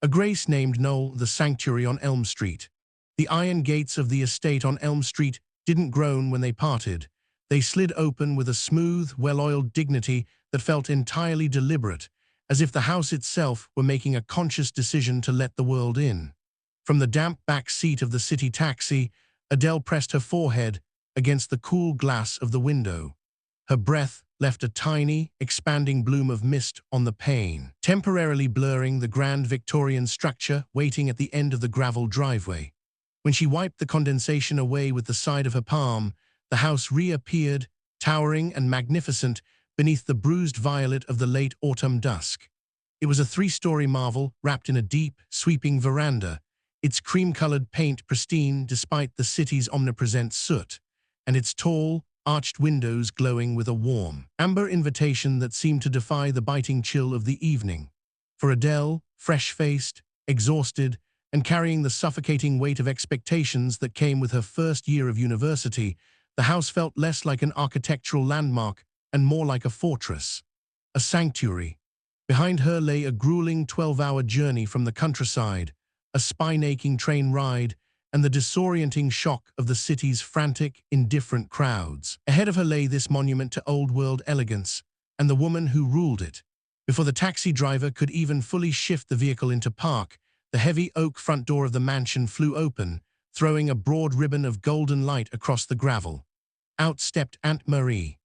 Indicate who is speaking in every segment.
Speaker 1: A grace named Noel, the sanctuary on Elm Street. The iron gates of the estate on Elm Street didn't groan when they parted. They slid open with a smooth, well-oiled dignity that felt entirely deliberate, as if the house itself were making a conscious decision to let the world in. From the damp back seat of the city taxi, Adele pressed her forehead against the cool glass of the window. Her breath left a tiny, expanding bloom of mist on the pane, temporarily blurring the grand Victorian structure waiting at the end of the gravel driveway. When she wiped the condensation away with the side of her palm, the house reappeared, towering and magnificent beneath the bruised violet of the late autumn dusk. It was a three-story marvel wrapped in a deep, sweeping veranda, its cream-colored paint pristine despite the city's omnipresent soot, and its tall, arched windows glowing with a warm, amber invitation that seemed to defy the biting chill of the evening. For Adele, fresh-faced, exhausted, and carrying the suffocating weight of expectations that came with her first year of university, the house felt less like an architectural landmark and more like a fortress, a sanctuary. Behind her lay a grueling 12-hour journey from the countryside, a spine-aching train ride, and the disorienting shock of the city's frantic, indifferent crowds. Ahead of her lay this monument to old-world elegance, and the woman who ruled it. Before the taxi driver could even fully shift the vehicle into park, the heavy oak front door of the mansion flew open, throwing a broad ribbon of golden light across the gravel. Out stepped Aunt Marie.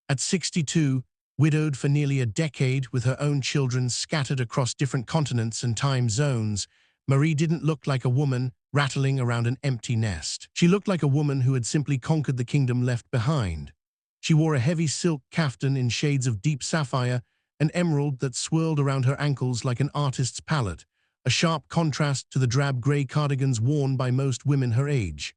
Speaker 1: At 62, widowed for nearly a decade with her own children scattered across different continents and time zones, Marie didn't look like a woman rattling around an empty nest. She looked like a woman who had simply conquered the kingdom left behind. She wore a heavy silk kaftan in shades of deep sapphire, an emerald that swirled around her ankles like an artist's palette, a sharp contrast to the drab grey cardigans worn by most women her age.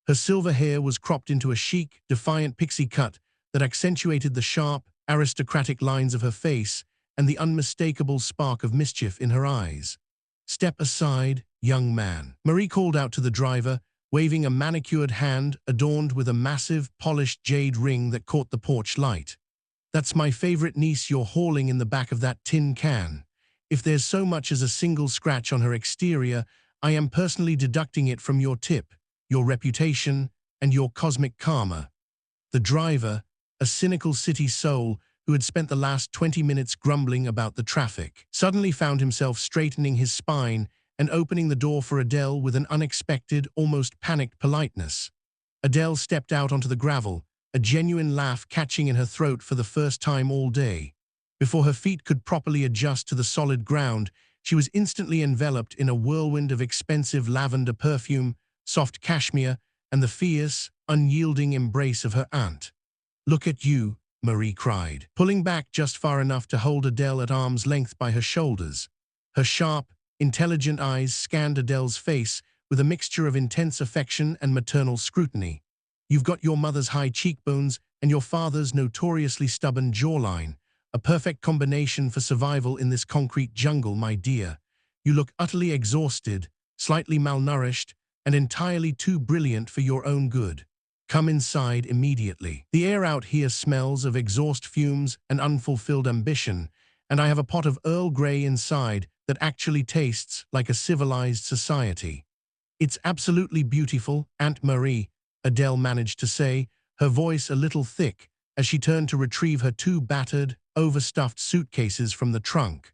Speaker 1: Her silver hair was cropped into a chic, defiant pixie cut that accentuated the sharp, aristocratic lines of her face and the unmistakable spark of mischief in her eyes. "Step aside, young man," Marie called out to the driver, waving a manicured hand adorned with a massive, polished jade ring that caught the porch light. "That's my favorite niece you're hauling in the back of that tin can. If there's so much as a single scratch on her exterior, I am personally deducting it from your tip, your reputation, and your cosmic karma." The driver, a cynical city soul who had spent the last 20 minutes grumbling about the traffic, suddenly found himself straightening his spine and opening the door for Adele with an unexpected, almost panicked politeness. Adele stepped out onto the gravel, a genuine laugh catching in her throat for the first time all day. Before her feet could properly adjust to the solid ground, she was instantly enveloped in a whirlwind of expensive lavender perfume, soft cashmere, and the fierce, unyielding embrace of her aunt. "Look at you," Marie cried, pulling back just far enough to hold Adele at arm's length by her shoulders. Her sharp, intelligent eyes scanned Adele's face with a mixture of intense affection and maternal scrutiny. "You've got your mother's high cheekbones and your father's notoriously stubborn jawline, a perfect combination for survival in this concrete jungle, my dear. You look utterly exhausted, slightly malnourished, and entirely too brilliant for your own good. Come inside immediately. The air out here smells of exhaust fumes and unfulfilled ambition, and I have a pot of Earl Grey inside that actually tastes like a civilized society." "It's absolutely beautiful, Aunt Marie," Adele managed to say, her voice a little thick as she turned to retrieve her two battered, overstuffed suitcases from the trunk.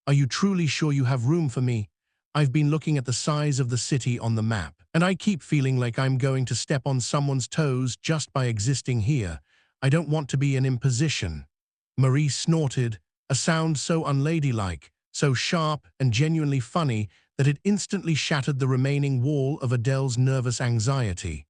Speaker 1: "Are you truly sure you have room for me? I've been looking at the size of the city on the map, and I keep feeling like I'm going to step on someone's toes just by existing here. I don't want to be an imposition." Marie snorted, a sound so unladylike, so sharp and genuinely funny that it instantly shattered the remaining wall of Adele's nervous anxiety.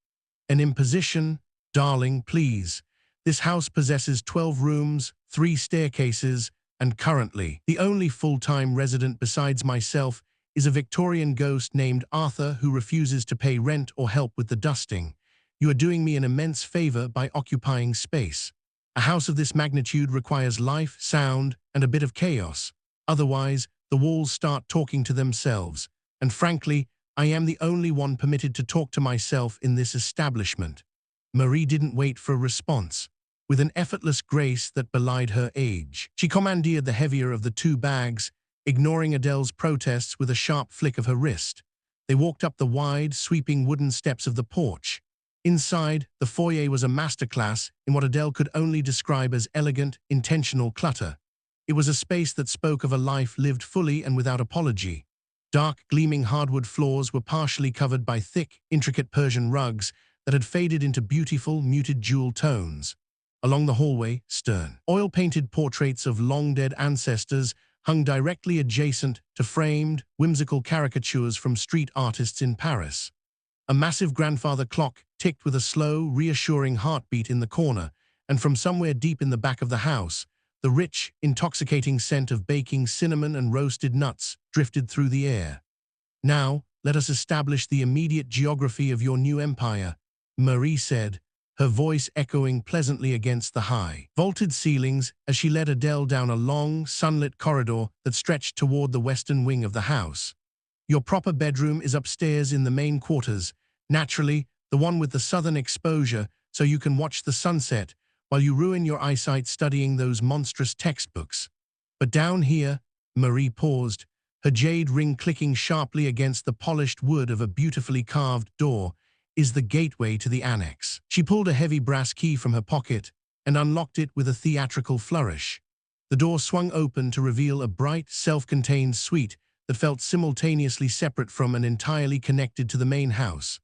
Speaker 1: "An imposition? Darling, please. This house possesses 12 rooms, 3 staircases, and currently, the only full-time resident besides myself is a Victorian ghost named Arthur who refuses to pay rent or help with the dusting. You are doing me an immense favor by occupying space. A house of this magnitude requires life, sound, and a bit of chaos. Otherwise, the walls start talking to themselves. And frankly, I am the only one permitted to talk to myself in this establishment." Marie didn't wait for a response. With an effortless grace that belied her age, she commandeered the heavier of the two bags, ignoring Adele's protests with a sharp flick of her wrist. They walked up the wide, sweeping wooden steps of the porch. Inside, the foyer was a masterclass in what Adele could only describe as elegant, intentional clutter. It was a space that spoke of a life lived fully and without apology. Dark, gleaming hardwood floors were partially covered by thick, intricate Persian rugs that had faded into beautiful, muted jewel tones. Along the hallway, stern, oil-painted portraits of long-dead ancestors hung directly adjacent to framed, whimsical caricatures from street artists in Paris. A massive grandfather clock ticked with a slow, reassuring heartbeat in the corner, and from somewhere deep in the back of the house, the rich, intoxicating scent of baking cinnamon and roasted nuts drifted through the air. "Now, let us establish the immediate geography of your new empire," Marie said, her voice echoing pleasantly against the high, vaulted ceilings as she led Adele down a long, sunlit corridor that stretched toward the western wing of the house. "Your proper bedroom is upstairs in the main quarters, naturally, the one with the southern exposure, so you can watch the sunset while you ruin your eyesight studying those monstrous textbooks. But down here," Marie paused, her jade ring clicking sharply against the polished wood of a beautifully carved door, "is the gateway to the annex." She pulled a heavy brass key from her pocket and unlocked it with a theatrical flourish. The door swung open to reveal a bright, self-contained suite that felt simultaneously separate from and entirely connected to the main house.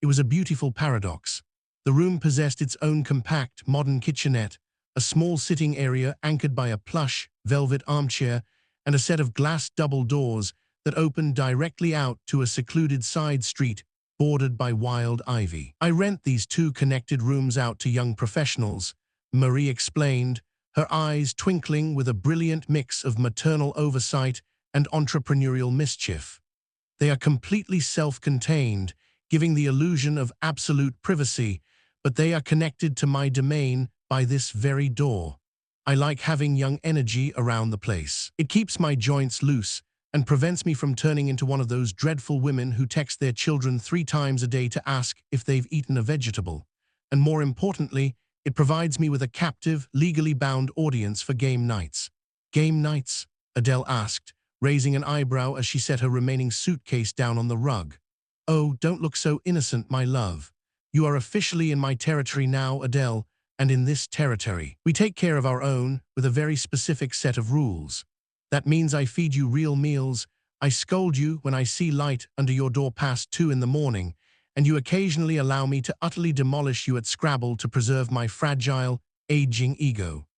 Speaker 1: It was a beautiful paradox. The room possessed its own compact, modern kitchenette, a small sitting area anchored by a plush, velvet armchair, and a set of glass double doors that opened directly out to a secluded side street bordered by wild ivy. "I rent these two connected rooms out to young professionals," Marie explained, her eyes twinkling with a brilliant mix of maternal oversight and entrepreneurial mischief. "They are completely self-contained, giving the illusion of absolute privacy, but they are connected to my domain by this very door. I like having young energy around the place. It keeps my joints loose and prevents me from turning into one of those dreadful women who text their children 3 times a day to ask if they've eaten a vegetable. And more importantly, it provides me with a captive, legally bound audience for game nights." "Game nights?" Adele asked, raising an eyebrow as she set her remaining suitcase down on the rug. "Oh, don't look so innocent, my love. You are officially in my territory now, Adele, and in this territory, we take care of our own with a very specific set of rules. That means I feed you real meals, I scold you when I see light under your door past 2 in the morning, and you occasionally allow me to utterly demolish you at Scrabble to preserve my fragile, aging ego."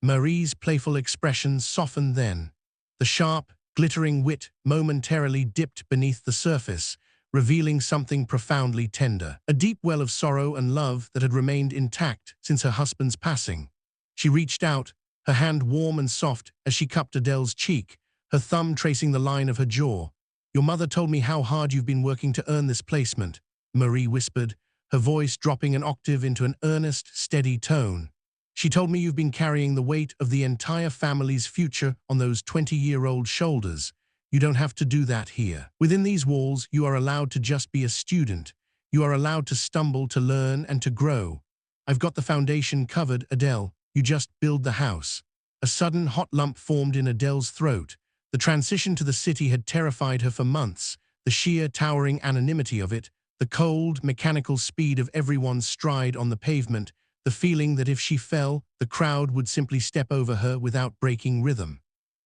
Speaker 1: Marie's playful expression softened then. The sharp, glittering wit momentarily dipped beneath the surface, revealing something profoundly tender, a deep well of sorrow and love that had remained intact since her husband's passing. She reached out, her hand warm and soft as she cupped Adele's cheek, her thumb tracing the line of her jaw. "Your mother told me how hard you've been working to earn this placement," Marie whispered, her voice dropping an octave into an earnest, steady tone. "She told me you've been carrying the weight of the entire family's future on those 20-year-old shoulders. You don't have to do that here. Within these walls, you are allowed to just be a student. You are allowed to stumble, to learn, and to grow. I've got the foundation covered, Adele. You just build the house." A sudden hot lump formed in Adele's throat. The transition to the city had terrified her for months, the sheer towering anonymity of it, the cold, mechanical speed of everyone's stride on the pavement, the feeling that if she fell, the crowd would simply step over her without breaking rhythm.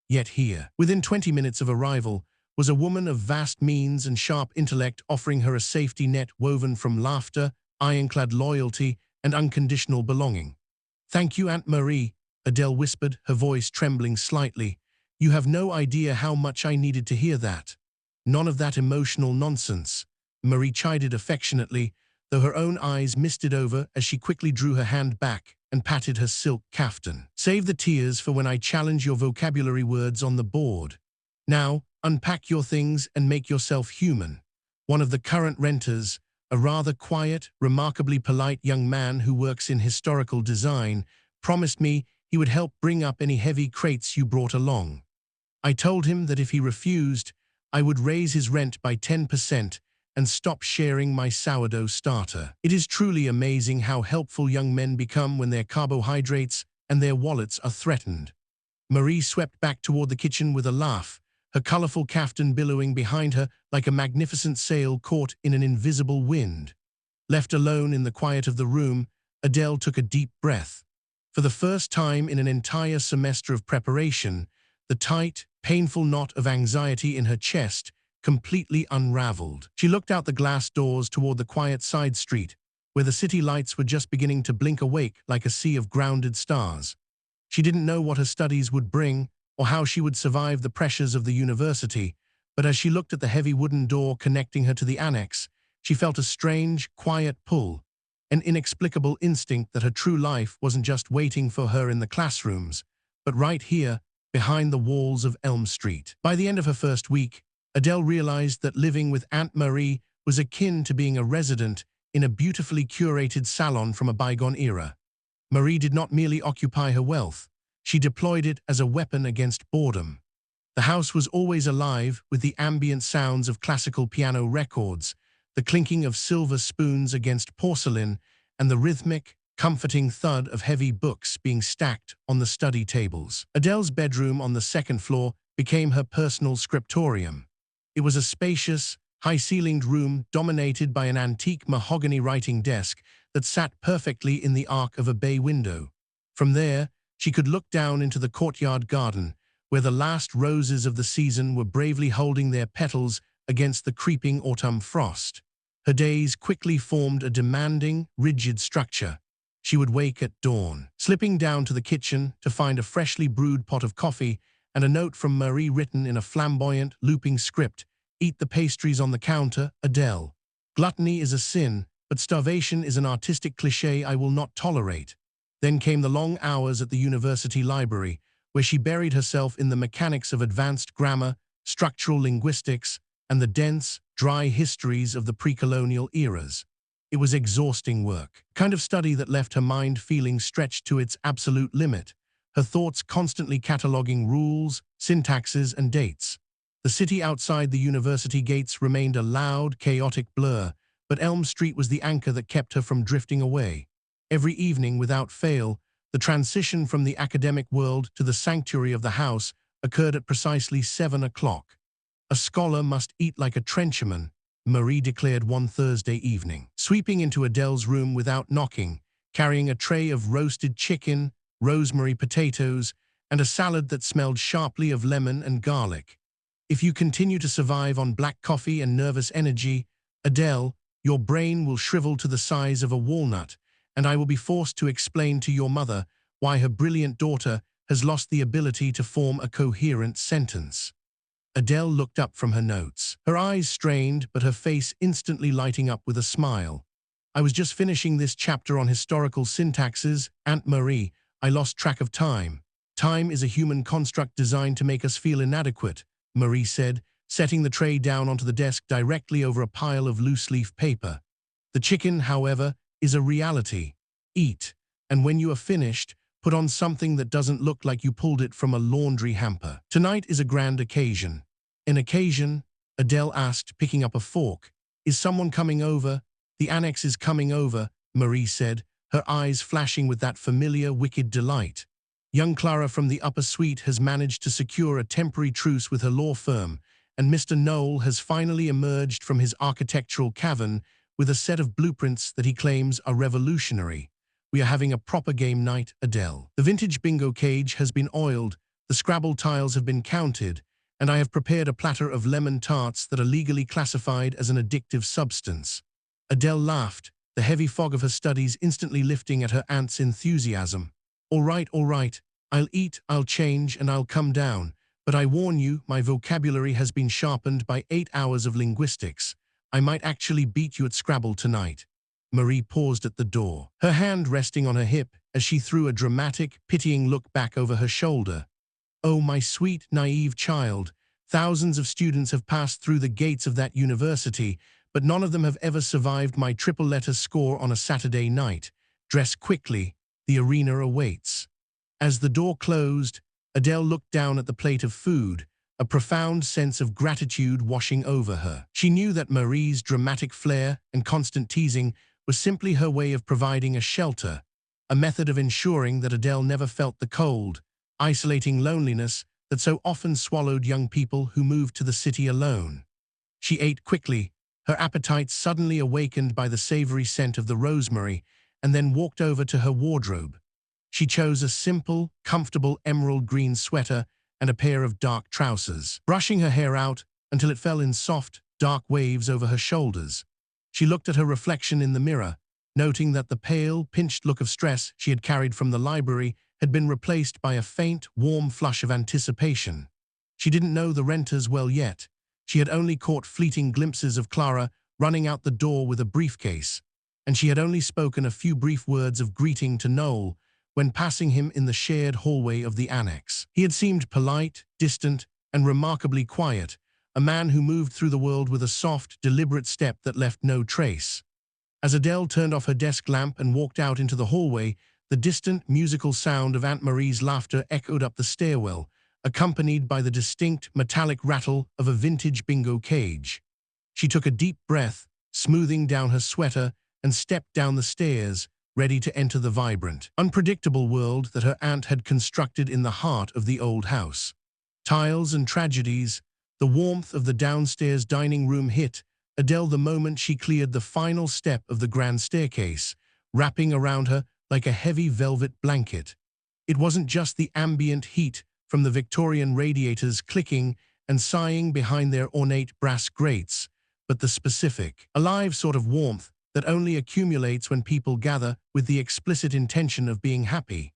Speaker 1: Yet here, within 20 minutes of arrival, was a woman of vast means and sharp intellect offering her a safety net woven from laughter, ironclad loyalty, and unconditional belonging. "Thank you, Aunt Marie," Adele whispered, her voice trembling slightly. "You have no idea how much I needed to hear that." "None of that emotional nonsense," Marie chided affectionately, though her own eyes misted over as she quickly drew her hand back and patted her silk caftan. "Save the tears for when I challenge your vocabulary words on the board. Now, unpack your things and make yourself human." One of the current renters, a rather quiet, remarkably polite young man who works in historical design, promised me he would help bring up any heavy crates you brought along. I told him that if he refused, I would raise his rent by 10% and stop sharing my sourdough starter. It is truly amazing how helpful young men become when their carbohydrates and their wallets are threatened. Marie swept back toward the kitchen with a laugh, her colorful kaftan billowing behind her like a magnificent sail caught in an invisible wind. Left alone in the quiet of the room, Adele took a deep breath. For the first time in an entire semester of preparation, the tight, painful knot of anxiety in her chest completely unraveled. She looked out the glass doors toward the quiet side street, where the city lights were just beginning to blink awake like a sea of grounded stars. She didn't know what her studies would bring or how she would survive the pressures of the university, but as she looked at the heavy wooden door connecting her to the annex, she felt a strange, quiet pull, an inexplicable instinct that her true life wasn't just waiting for her in the classrooms, but right here, behind the walls of Elm Street. By the end of her first week, Adele realized that living with Aunt Marie was akin to being a resident in a beautifully curated salon from a bygone era. Marie did not merely occupy her wealth, she deployed it as a weapon against boredom. The house was always alive with the ambient sounds of classical piano records, the clinking of silver spoons against porcelain, and the rhythmic, comforting thud of heavy books being stacked on the study tables. Adele's bedroom on the second floor became her personal scriptorium. It was a spacious, high-ceilinged room dominated by an antique mahogany writing desk that sat perfectly in the arc of a bay window. From there, she could look down into the courtyard garden, where the last roses of the season were bravely holding their petals against the creeping autumn frost. Her days quickly formed a demanding, rigid structure. She would wake at dawn, slipping down to the kitchen to find a freshly brewed pot of coffee and a note from Marie written in a flamboyant, looping script. "Eat the pastries on the counter, Adele. Gluttony is a sin, but starvation is an artistic cliché I will not tolerate." Then came the long hours at the university library, where she buried herself in the mechanics of advanced grammar, structural linguistics, and the dense, dry histories of the pre-colonial eras. It was exhausting work, a kind of study that left her mind feeling stretched to its absolute limit, her thoughts constantly cataloging rules, syntaxes, and dates. The city outside the university gates remained a loud, chaotic blur, but Elm Street was the anchor that kept her from drifting away. Every evening, without fail, the transition from the academic world to the sanctuary of the house occurred at precisely 7 o'clock. "A scholar must eat like a trencherman," Marie declared one Thursday evening. Sweeping into Adele's room without knocking, carrying a tray of roasted chicken, rosemary potatoes, and a salad that smelled sharply of lemon and garlic. "If you continue to survive on black coffee and nervous energy, Adele, your brain will shrivel to the size of a walnut, and I will be forced to explain to your mother why her brilliant daughter has lost the ability to form a coherent sentence." Adele looked up from her notes, her eyes strained but her face instantly lighting up with a smile. "I was just finishing this chapter on historical syntaxes, Aunt Marie. I lost track of time." "Time is a human construct designed to make us feel inadequate," Marie said, setting the tray down onto the desk directly over a pile of loose-leaf paper. "The chicken, however, is a reality. Eat, and when you are finished, put on something that doesn't look like you pulled it from a laundry hamper. Tonight is a grand occasion." "An occasion?" Adele asked, picking up a fork. "Is someone coming over?" "The annex is coming over," Marie said, her eyes flashing with that familiar, wicked delight. "Young Clara from the upper suite has managed to secure a temporary truce with her law firm, and Mr. Noel has finally emerged from his architectural cavern with a set of blueprints that he claims are revolutionary. We are having a proper game night, Adele. The vintage bingo cage has been oiled, the Scrabble tiles have been counted, and I have prepared a platter of lemon tarts that are legally classified as an addictive substance." Adele laughed, the heavy fog of her studies instantly lifting at her aunt's enthusiasm. All right, I'll eat, I'll change, and I'll come down. But I warn you, my vocabulary has been sharpened by 8 hours of linguistics. I might actually beat you at Scrabble tonight." Marie paused at the door, her hand resting on her hip as she threw a dramatic, pitying look back over her shoulder. "Oh, my sweet, naive child. Thousands of students have passed through the gates of that university, but none of them have ever survived my triple-letter score on a Saturday night. Dress quickly. The arena awaits." As the door closed, Adele looked down at the plate of food, a profound sense of gratitude washing over her. She knew that Marie's dramatic flair and constant teasing was simply her way of providing a shelter, a method of ensuring that Adele never felt the cold, isolating loneliness that so often swallowed young people who moved to the city alone. She ate quickly, her appetite suddenly awakened by the savory scent of the rosemary, and then walked over to her wardrobe. She chose a simple, comfortable emerald green sweater and a pair of dark trousers, brushing her hair out until it fell in soft, dark waves over her shoulders. She looked at her reflection in the mirror, noting that the pale, pinched look of stress she had carried from the library had been replaced by a faint, warm flush of anticipation. She didn't know the renters well yet. She had only caught fleeting glimpses of Clara running out the door with a briefcase, and she had only spoken a few brief words of greeting to Noel when passing him in the shared hallway of the annex. He had seemed polite, distant, and remarkably quiet, a man who moved through the world with a soft, deliberate step that left no trace. As Adele turned off her desk lamp and walked out into the hallway, the distant, musical sound of Aunt Marie's laughter echoed up the stairwell, accompanied by the distinct, metallic rattle of a vintage bingo cage. She took a deep breath, smoothing down her sweater, and stepped down the stairs, ready to enter the vibrant, unpredictable world that her aunt had constructed in the heart of the old house. Tiles and tragedies, the warmth of the downstairs dining room hit Adele the moment she cleared the final step of the grand staircase, wrapping around her like a heavy velvet blanket. It wasn't just the ambient heat from the Victorian radiators clicking and sighing behind their ornate brass grates, but the specific, alive sort of warmth that only accumulates when people gather with the explicit intention of being happy.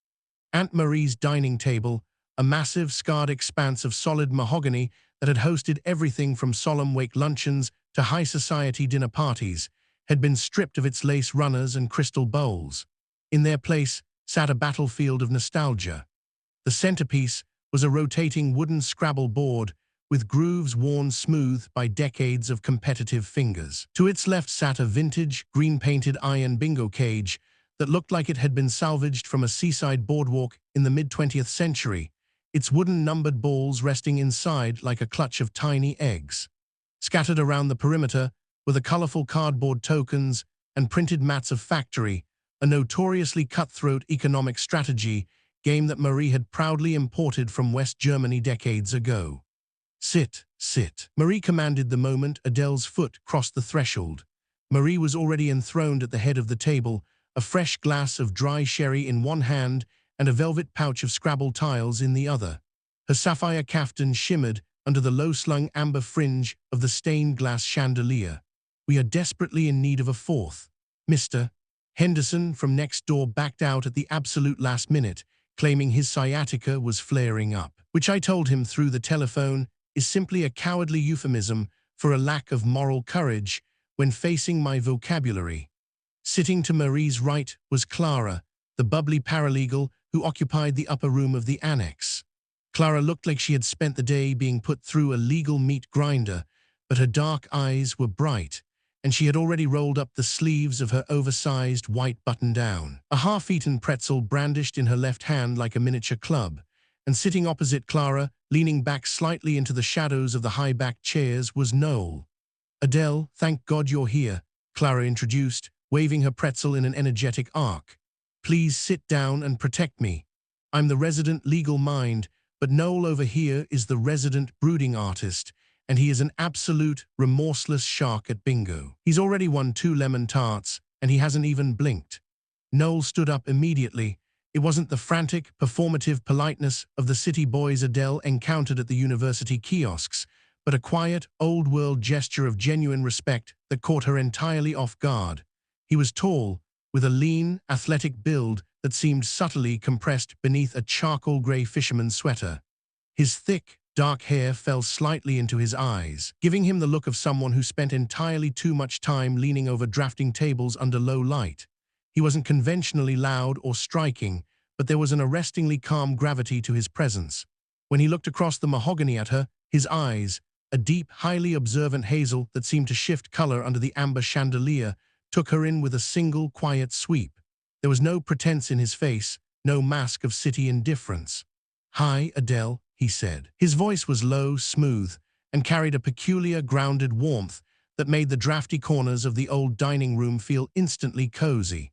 Speaker 1: Aunt Marie's dining table, a massive, scarred expanse of solid mahogany that had hosted everything from solemn wake luncheons to high society dinner parties, had been stripped of its lace runners and crystal bowls. In their place sat a battlefield of nostalgia. The centerpiece was a rotating wooden Scrabble board with grooves worn smooth by decades of competitive fingers. To its left sat a vintage, green-painted iron bingo cage that looked like it had been salvaged from a seaside boardwalk in the mid-20th century, its wooden numbered balls resting inside like a clutch of tiny eggs. Scattered around the perimeter were the colorful cardboard tokens and printed mats of Factory, a notoriously cutthroat economic strategy game that Marie had proudly imported from West Germany decades ago. "Sit, sit," Marie commanded the moment Adele's foot crossed the threshold. Marie was already enthroned at the head of the table, a fresh glass of dry sherry in one hand and a velvet pouch of Scrabble tiles in the other. Her sapphire caftan shimmered under the low-slung amber fringe of the stained glass chandelier. "We are desperately in need of a fourth. Mr. Henderson from next door backed out at the absolute last minute, claiming his sciatica was flaring up, which I told him through the telephone is simply a cowardly euphemism for a lack of moral courage when facing my vocabulary." Sitting to Marie's right was Clara, the bubbly paralegal who occupied the upper room of the annex. Clara looked like she had spent the day being put through a legal meat grinder, but her dark eyes were bright, and she had already rolled up the sleeves of her oversized white button-down. A half-eaten pretzel brandished in her left hand like a miniature club, and sitting opposite Clara, leaning back slightly into the shadows of the high-backed chairs, was Noel. "Adele, thank God you're here," Clara introduced, waving her pretzel in an energetic arc. "Please sit down and protect me. I'm the resident legal mind, but Noel over here is the resident brooding artist, and he is an absolute, remorseless shark at bingo. He's already won 2 lemon tarts, and he hasn't even blinked." Noel stood up immediately. It wasn't the frantic, performative politeness of the city boys Adele encountered at the university kiosks, but a quiet, old-world gesture of genuine respect that caught her entirely off guard. He was tall, with a lean, athletic build that seemed subtly compressed beneath a charcoal-gray fisherman's sweater. His thick, dark hair fell slightly into his eyes, giving him the look of someone who spent entirely too much time leaning over drafting tables under low light. He wasn't conventionally loud or striking, but there was an arrestingly calm gravity to his presence. When he looked across the mahogany at her, his eyes, a deep, highly observant hazel that seemed to shift color under the amber chandelier, took her in with a single, quiet sweep. There was no pretense in his face, no mask of city indifference. "Hi, Adele," he said. His voice was low, smooth, and carried a peculiar, grounded warmth that made the drafty corners of the old dining room feel instantly cozy.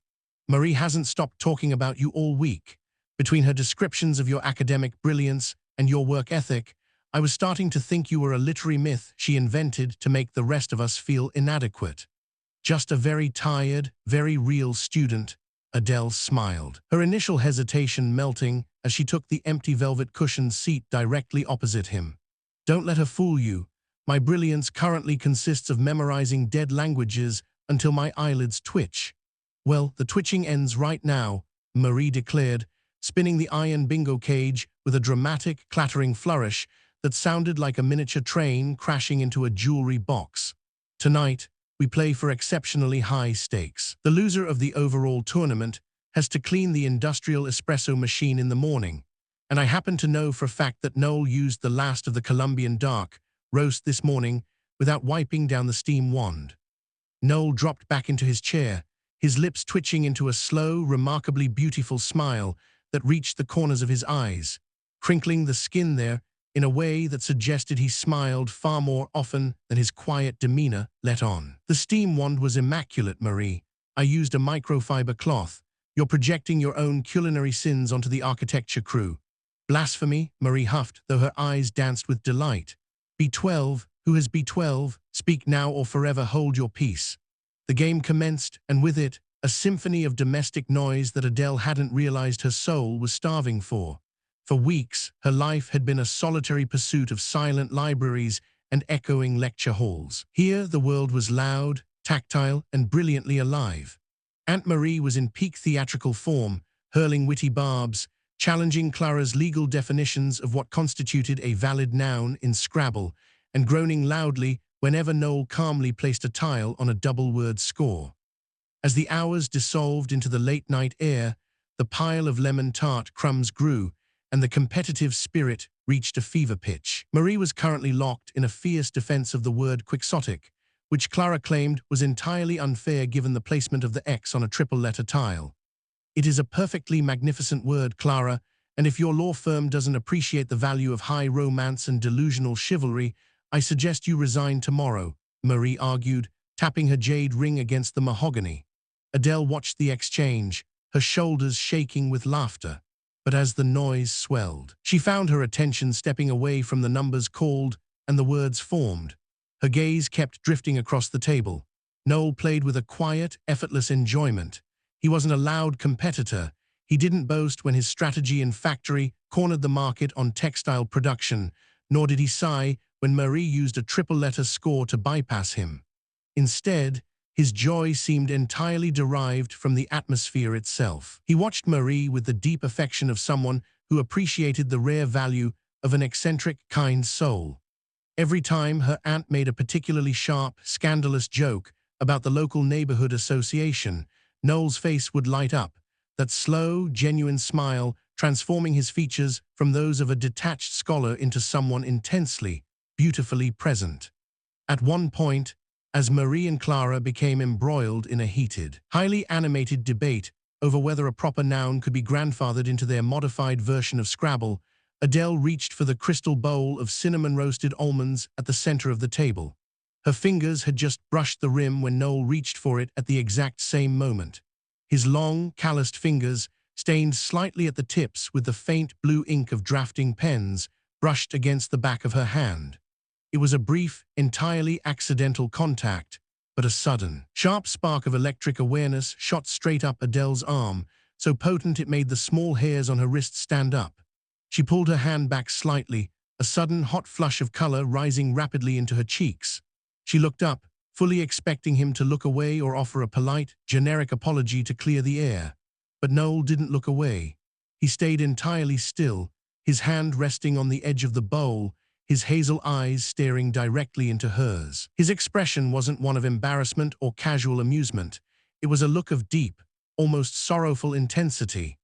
Speaker 1: "Marie hasn't stopped talking about you all week. Between her descriptions of your academic brilliance and your work ethic, I was starting to think you were a literary myth she invented to make the rest of us feel inadequate. Just a very tired, very real student, Adele smiled, her initial hesitation melting as she took the empty velvet cushioned seat directly opposite him. Don't let her fool you. My brilliance currently consists of memorizing dead languages until my eyelids twitch. Well, the twitching ends right now, Marie declared, spinning the iron bingo cage with a dramatic, clattering flourish that sounded like a miniature train crashing into a jewelry box. Tonight, we play for exceptionally high stakes. The loser of the overall tournament has to clean the industrial espresso machine in the morning, and I happen to know for a fact that Noel used the last of the Colombian dark roast this morning without wiping down the steam wand. Noel dropped back into his chair, his lips twitching into a slow, remarkably beautiful smile that reached the corners of his eyes, crinkling the skin there in a way that suggested he smiled far more often than his quiet demeanor let on. The steam wand was immaculate, Marie. I used a microfiber cloth. You're projecting your own culinary sins onto the architecture crew. Blasphemy, Marie huffed, though her eyes danced with delight. B12, who has B12, speak now or forever hold your peace. The game commenced, and with it, a symphony of domestic noise that Adele hadn't realized her soul was starving for. For weeks, her life had been a solitary pursuit of silent libraries and echoing lecture halls. Here, the world was loud, tactile, and brilliantly alive. Aunt Marie was in peak theatrical form, hurling witty barbs, challenging Clara's legal definitions of what constituted a valid noun in Scrabble, and groaning loudly whenever Noel calmly placed a tile on a double-word score. As the hours dissolved into the late-night air, the pile of lemon tart crumbs grew, and the competitive spirit reached a fever pitch. Marie was currently locked in a fierce defense of the word quixotic, which Clara claimed was entirely unfair given the placement of the X on a triple-letter tile. It is a perfectly magnificent word, Clara, and if your law firm doesn't appreciate the value of high romance and delusional chivalry, I suggest you resign tomorrow, Marie argued, tapping her jade ring against the mahogany. Adele watched the exchange, her shoulders shaking with laughter. But as the noise swelled, she found her attention stepping away from the numbers called and the words formed. Her gaze kept drifting across the table. Noel played with a quiet, effortless enjoyment. He wasn't a loud competitor. He didn't boast when his strategy in factory cornered the market on textile production, nor did he sigh when Marie used a triple-letter score to bypass him. Instead, his joy seemed entirely derived from the atmosphere itself. He watched Marie with the deep affection of someone who appreciated the rare value of an eccentric, kind soul. Every time her aunt made a particularly sharp, scandalous joke about the local neighborhood association, Noel's face would light up, that slow, genuine smile transforming his features from those of a detached scholar into someone intensely, beautifully present. At one point, as Marie and Clara became embroiled in a heated, highly animated debate over whether a proper noun could be grandfathered into their modified version of Scrabble, Adele reached for the crystal bowl of cinnamon-roasted almonds at the center of the table. Her fingers had just brushed the rim when Noel reached for it at the exact same moment. His long, calloused fingers, stained slightly at the tips with the faint blue ink of drafting pens, brushed against the back of her hand. It was a brief, entirely accidental contact, but a sudden, sharp spark of electric awareness shot straight up Adele's arm, so potent it made the small hairs on her wrist stand up. She pulled her hand back slightly, a sudden hot flush of color rising rapidly into her cheeks. She looked up, fully expecting him to look away or offer a polite, generic apology to clear the air. But Noel didn't look away. He stayed entirely still, his hand resting on the edge of the bowl, his hazel eyes staring directly into hers. His expression wasn't one of embarrassment or casual amusement. It was a look of deep, almost sorrowful intensity.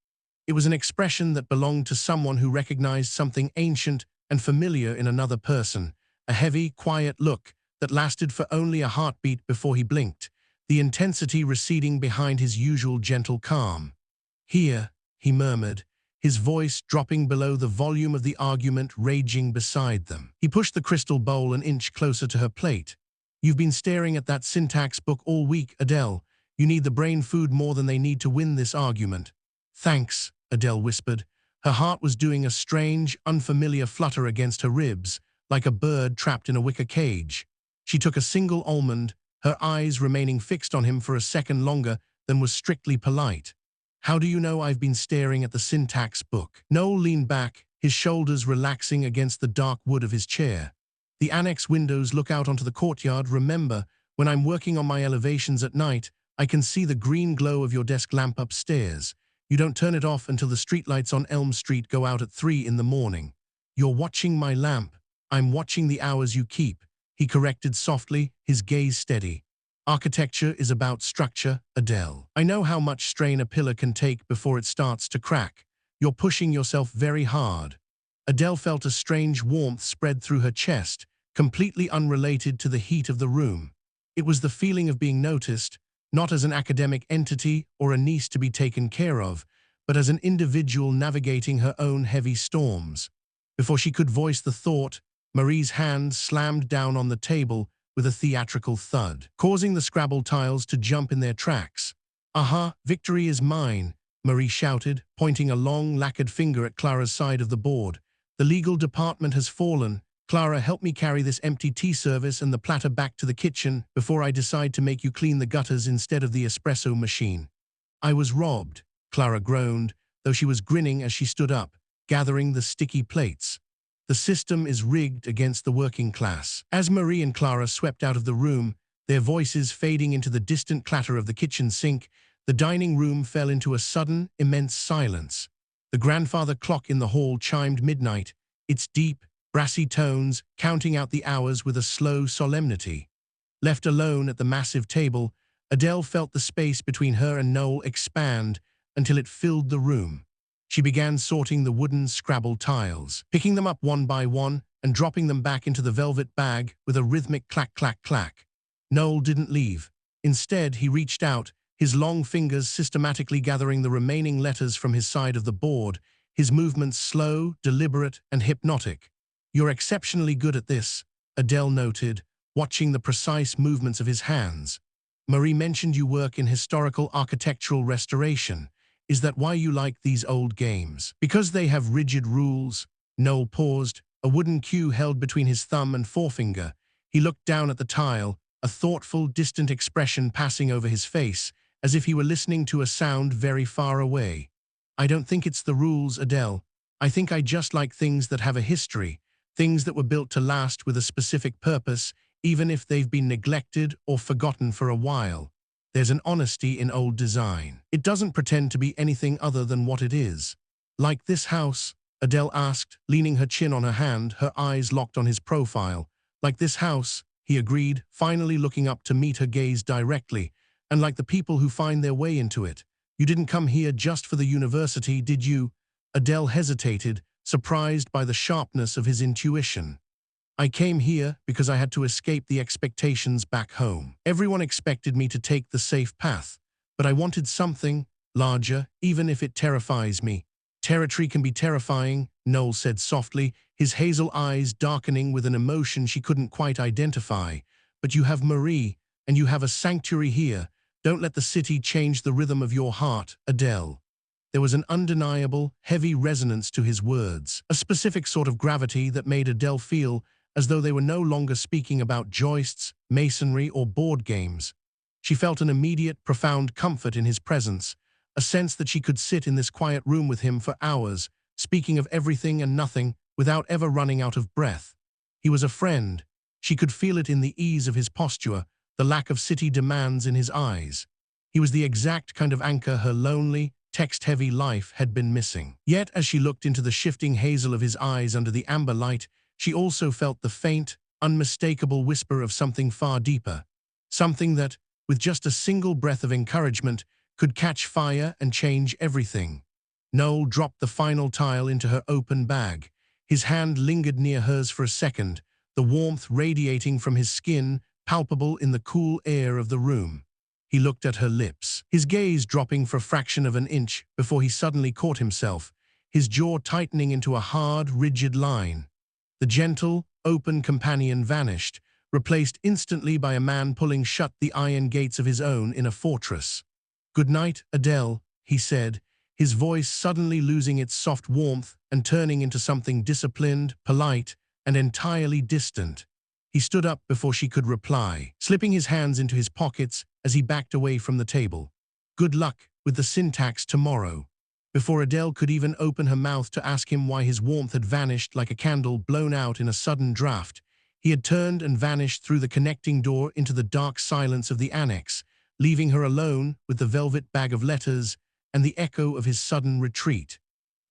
Speaker 1: It was an expression that belonged to someone who recognized something ancient and familiar in another person, a heavy, quiet look that lasted for only a heartbeat before he blinked, the intensity receding behind his usual gentle calm. "Here," he murmured, his voice dropping below the volume of the argument raging beside them. He pushed the crystal bowl an inch closer to her plate. "You've been staring at that syntax book all week, Adele. You need the brain food more than they need to win this argument." "Thanks," Adele whispered, Her heart was doing a strange, unfamiliar flutter against her ribs, like a bird trapped in a wicker cage. She took a single almond, her eyes remaining fixed on him for a second longer than was strictly polite. "How do you know I've been staring at the syntax book?" Noel leaned back, his shoulders relaxing against the dark wood of his chair. "The annex windows look out onto the courtyard. Remember, when I'm working on my elevations at night, I can see the green glow of your desk lamp upstairs. You don't turn it off until the streetlights on Elm Street go out at 3 in the morning. You're watching my lamp. I'm watching the hours you keep," he corrected softly, his gaze steady. "Architecture is about structure, Adele. I know how much strain a pillar can take before it starts to crack. You're pushing yourself very hard." Adele felt a strange warmth spread through her chest, completely unrelated to the heat of the room. It was the feeling of being noticed, not as an academic entity or a niece to be taken care of, but as an individual navigating her own heavy storms. Before she could voice the thought, Marie's hand slammed down on the table with a theatrical thud, causing the Scrabble tiles to jump in their tracks. "Aha, victory is mine," Marie shouted, pointing a long, lacquered finger at Clara's side of the board. "The legal department has fallen. Clara, help me carry this empty tea service and the platter back to the kitchen before I decide to make you clean the gutters instead of the espresso machine." "I was robbed," Clara groaned, though she was grinning as she stood up, gathering the sticky plates. "The system is rigged against the working class." As Marie and Clara swept out of the room, their voices fading into the distant clatter of the kitchen sink, the dining room fell into a sudden, immense silence. The grandfather clock in the hall chimed midnight, its deep, brassy tones counting out the hours with a slow solemnity. Left alone at the massive table, Adele felt the space between her and Noel expand until it filled the room. She began sorting the wooden Scrabble tiles, picking them up one by one and dropping them back into the velvet bag with a rhythmic clack, clack, clack. Noel didn't leave. Instead, he reached out, his long fingers systematically gathering the remaining letters from his side of the board, his movements slow, deliberate, and hypnotic. "You're exceptionally good at this," Adele noted, watching the precise movements of his hands. "Marie mentioned you work in historical architectural restoration. Is that why you like these old games? Because they have rigid rules?" Noel paused, a wooden cue held between his thumb and forefinger. He looked down at the tile, a thoughtful, distant expression passing over his face, as if he were listening to a sound very far away. "I don't think it's the rules, Adele. I think I just like things that have a history, things that were built to last with a specific purpose, even if they've been neglected or forgotten for a while. There's an honesty in old design. It doesn't pretend to be anything other than what it is." "Like this house?" Adele asked, leaning her chin on her hand, her eyes locked on his profile. "Like this house," he agreed, finally looking up to meet her gaze directly. "And like the people who find their way into it. You didn't come here just for the university, did you?" Adele hesitated, surprised by the sharpness of his intuition. "I came here because I had to escape the expectations back home. Everyone expected me to take the safe path, but I wanted something larger, even if it terrifies me." "Territory can be terrifying," Noel said softly, his hazel eyes darkening with an emotion she couldn't quite identify. "But you have Marie, and you have a sanctuary here. Don't let the city change the rhythm of your heart, Adele." There was an undeniable, heavy resonance to his words, a specific sort of gravity that made Adele feel as though they were no longer speaking about joists, masonry, or board games. She felt an immediate, profound comfort in his presence, a sense that she could sit in this quiet room with him for hours, speaking of everything and nothing without ever running out of breath. He was a friend. She could feel it in the ease of his posture, the lack of city demands in his eyes. He was the exact kind of anchor her lonely, text-heavy life had been missing. Yet, as she looked into the shifting hazel of his eyes under the amber light, she also felt the faint, unmistakable whisper of something far deeper. Something that, with just a single breath of encouragement, could catch fire and change everything. Noel dropped the final tile into her open bag. His hand lingered near hers for a second, the warmth radiating from his skin, palpable in the cool air of the room. He looked at her lips, his gaze dropping for a fraction of an inch before he suddenly caught himself, his jaw tightening into a hard, rigid line. The gentle, open companion vanished, replaced instantly by a man pulling shut the iron gates of his own inner fortress. "Good night, Adele," he said, his voice suddenly losing its soft warmth and turning into something disciplined, polite, and entirely distant. He stood up before she could reply, slipping his hands into his pockets as he backed away from the table. "Good luck with the syntax tomorrow." Before Adele could even open her mouth to ask him why his warmth had vanished like a candle blown out in a sudden draft, he had turned and vanished through the connecting door into the dark silence of the annex, leaving her alone with the velvet bag of letters and the echo of his sudden retreat.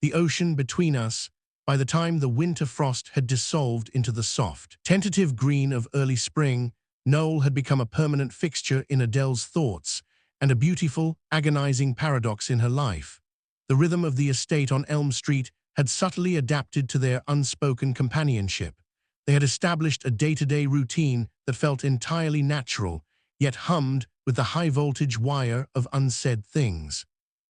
Speaker 1: The ocean between us, by the time the winter frost had dissolved into the soft, tentative green of early spring, Noel had become a permanent fixture in Adele's thoughts and a beautiful, agonizing paradox in her life. The rhythm of the estate on Elm Street had subtly adapted to their unspoken companionship. They had established a day-to-day routine that felt entirely natural, yet hummed with the high-voltage wire of unsaid things.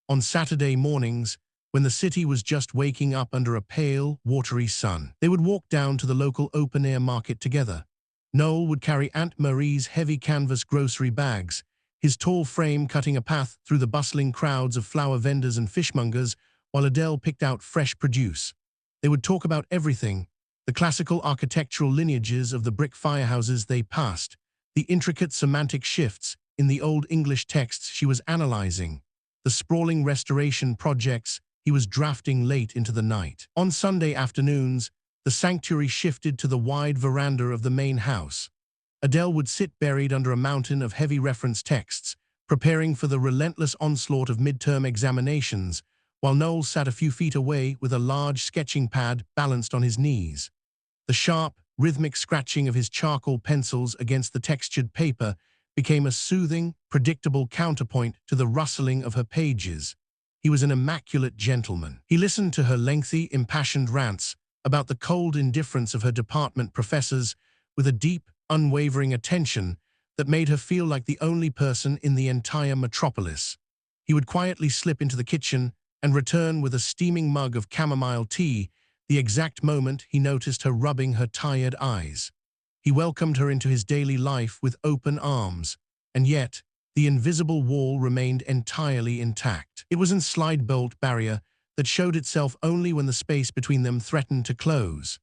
Speaker 1: On Saturday mornings, when the city was just waking up under a pale, watery sun, they would walk down to the local open-air market together. Noel would carry Aunt Marie's heavy canvas grocery bags, his tall frame cutting a path through the bustling crowds of flower vendors and fishmongers, while Adele picked out fresh produce. They would talk about everything: the classical architectural lineages of the brick firehouses they passed, the intricate semantic shifts in the Old English texts she was analyzing, the sprawling restoration projects he was drafting late into the night. On Sunday afternoons, the sanctuary shifted to the wide veranda of the main house. Adele would sit buried under a mountain of heavy reference texts, preparing for the relentless onslaught of midterm examinations, while Noel sat a few feet away with a large sketching pad balanced on his knees. The sharp, rhythmic scratching of his charcoal pencils against the textured paper became a soothing, predictable counterpoint to the rustling of her pages. He was an immaculate gentleman. He listened to her lengthy, impassioned rants about the cold indifference of her department professors with a deep, unwavering attention that made her feel like the only person in the entire metropolis. He would quietly slip into the kitchen and return with a steaming mug of chamomile tea the exact moment he noticed her rubbing her tired eyes. He welcomed her into his daily life with open arms, and yet the invisible wall remained entirely intact. It was a slide-bolt barrier that showed itself only when the space between them threatened to close.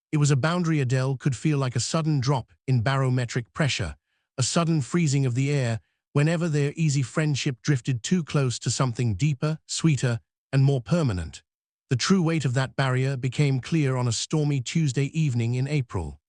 Speaker 1: It was a boundary Adele could feel like a sudden drop in barometric pressure, a sudden freezing of the air whenever their easy friendship drifted too close to something deeper, sweeter, and more permanent. The true weight of that barrier became clear on a stormy Tuesday evening in April.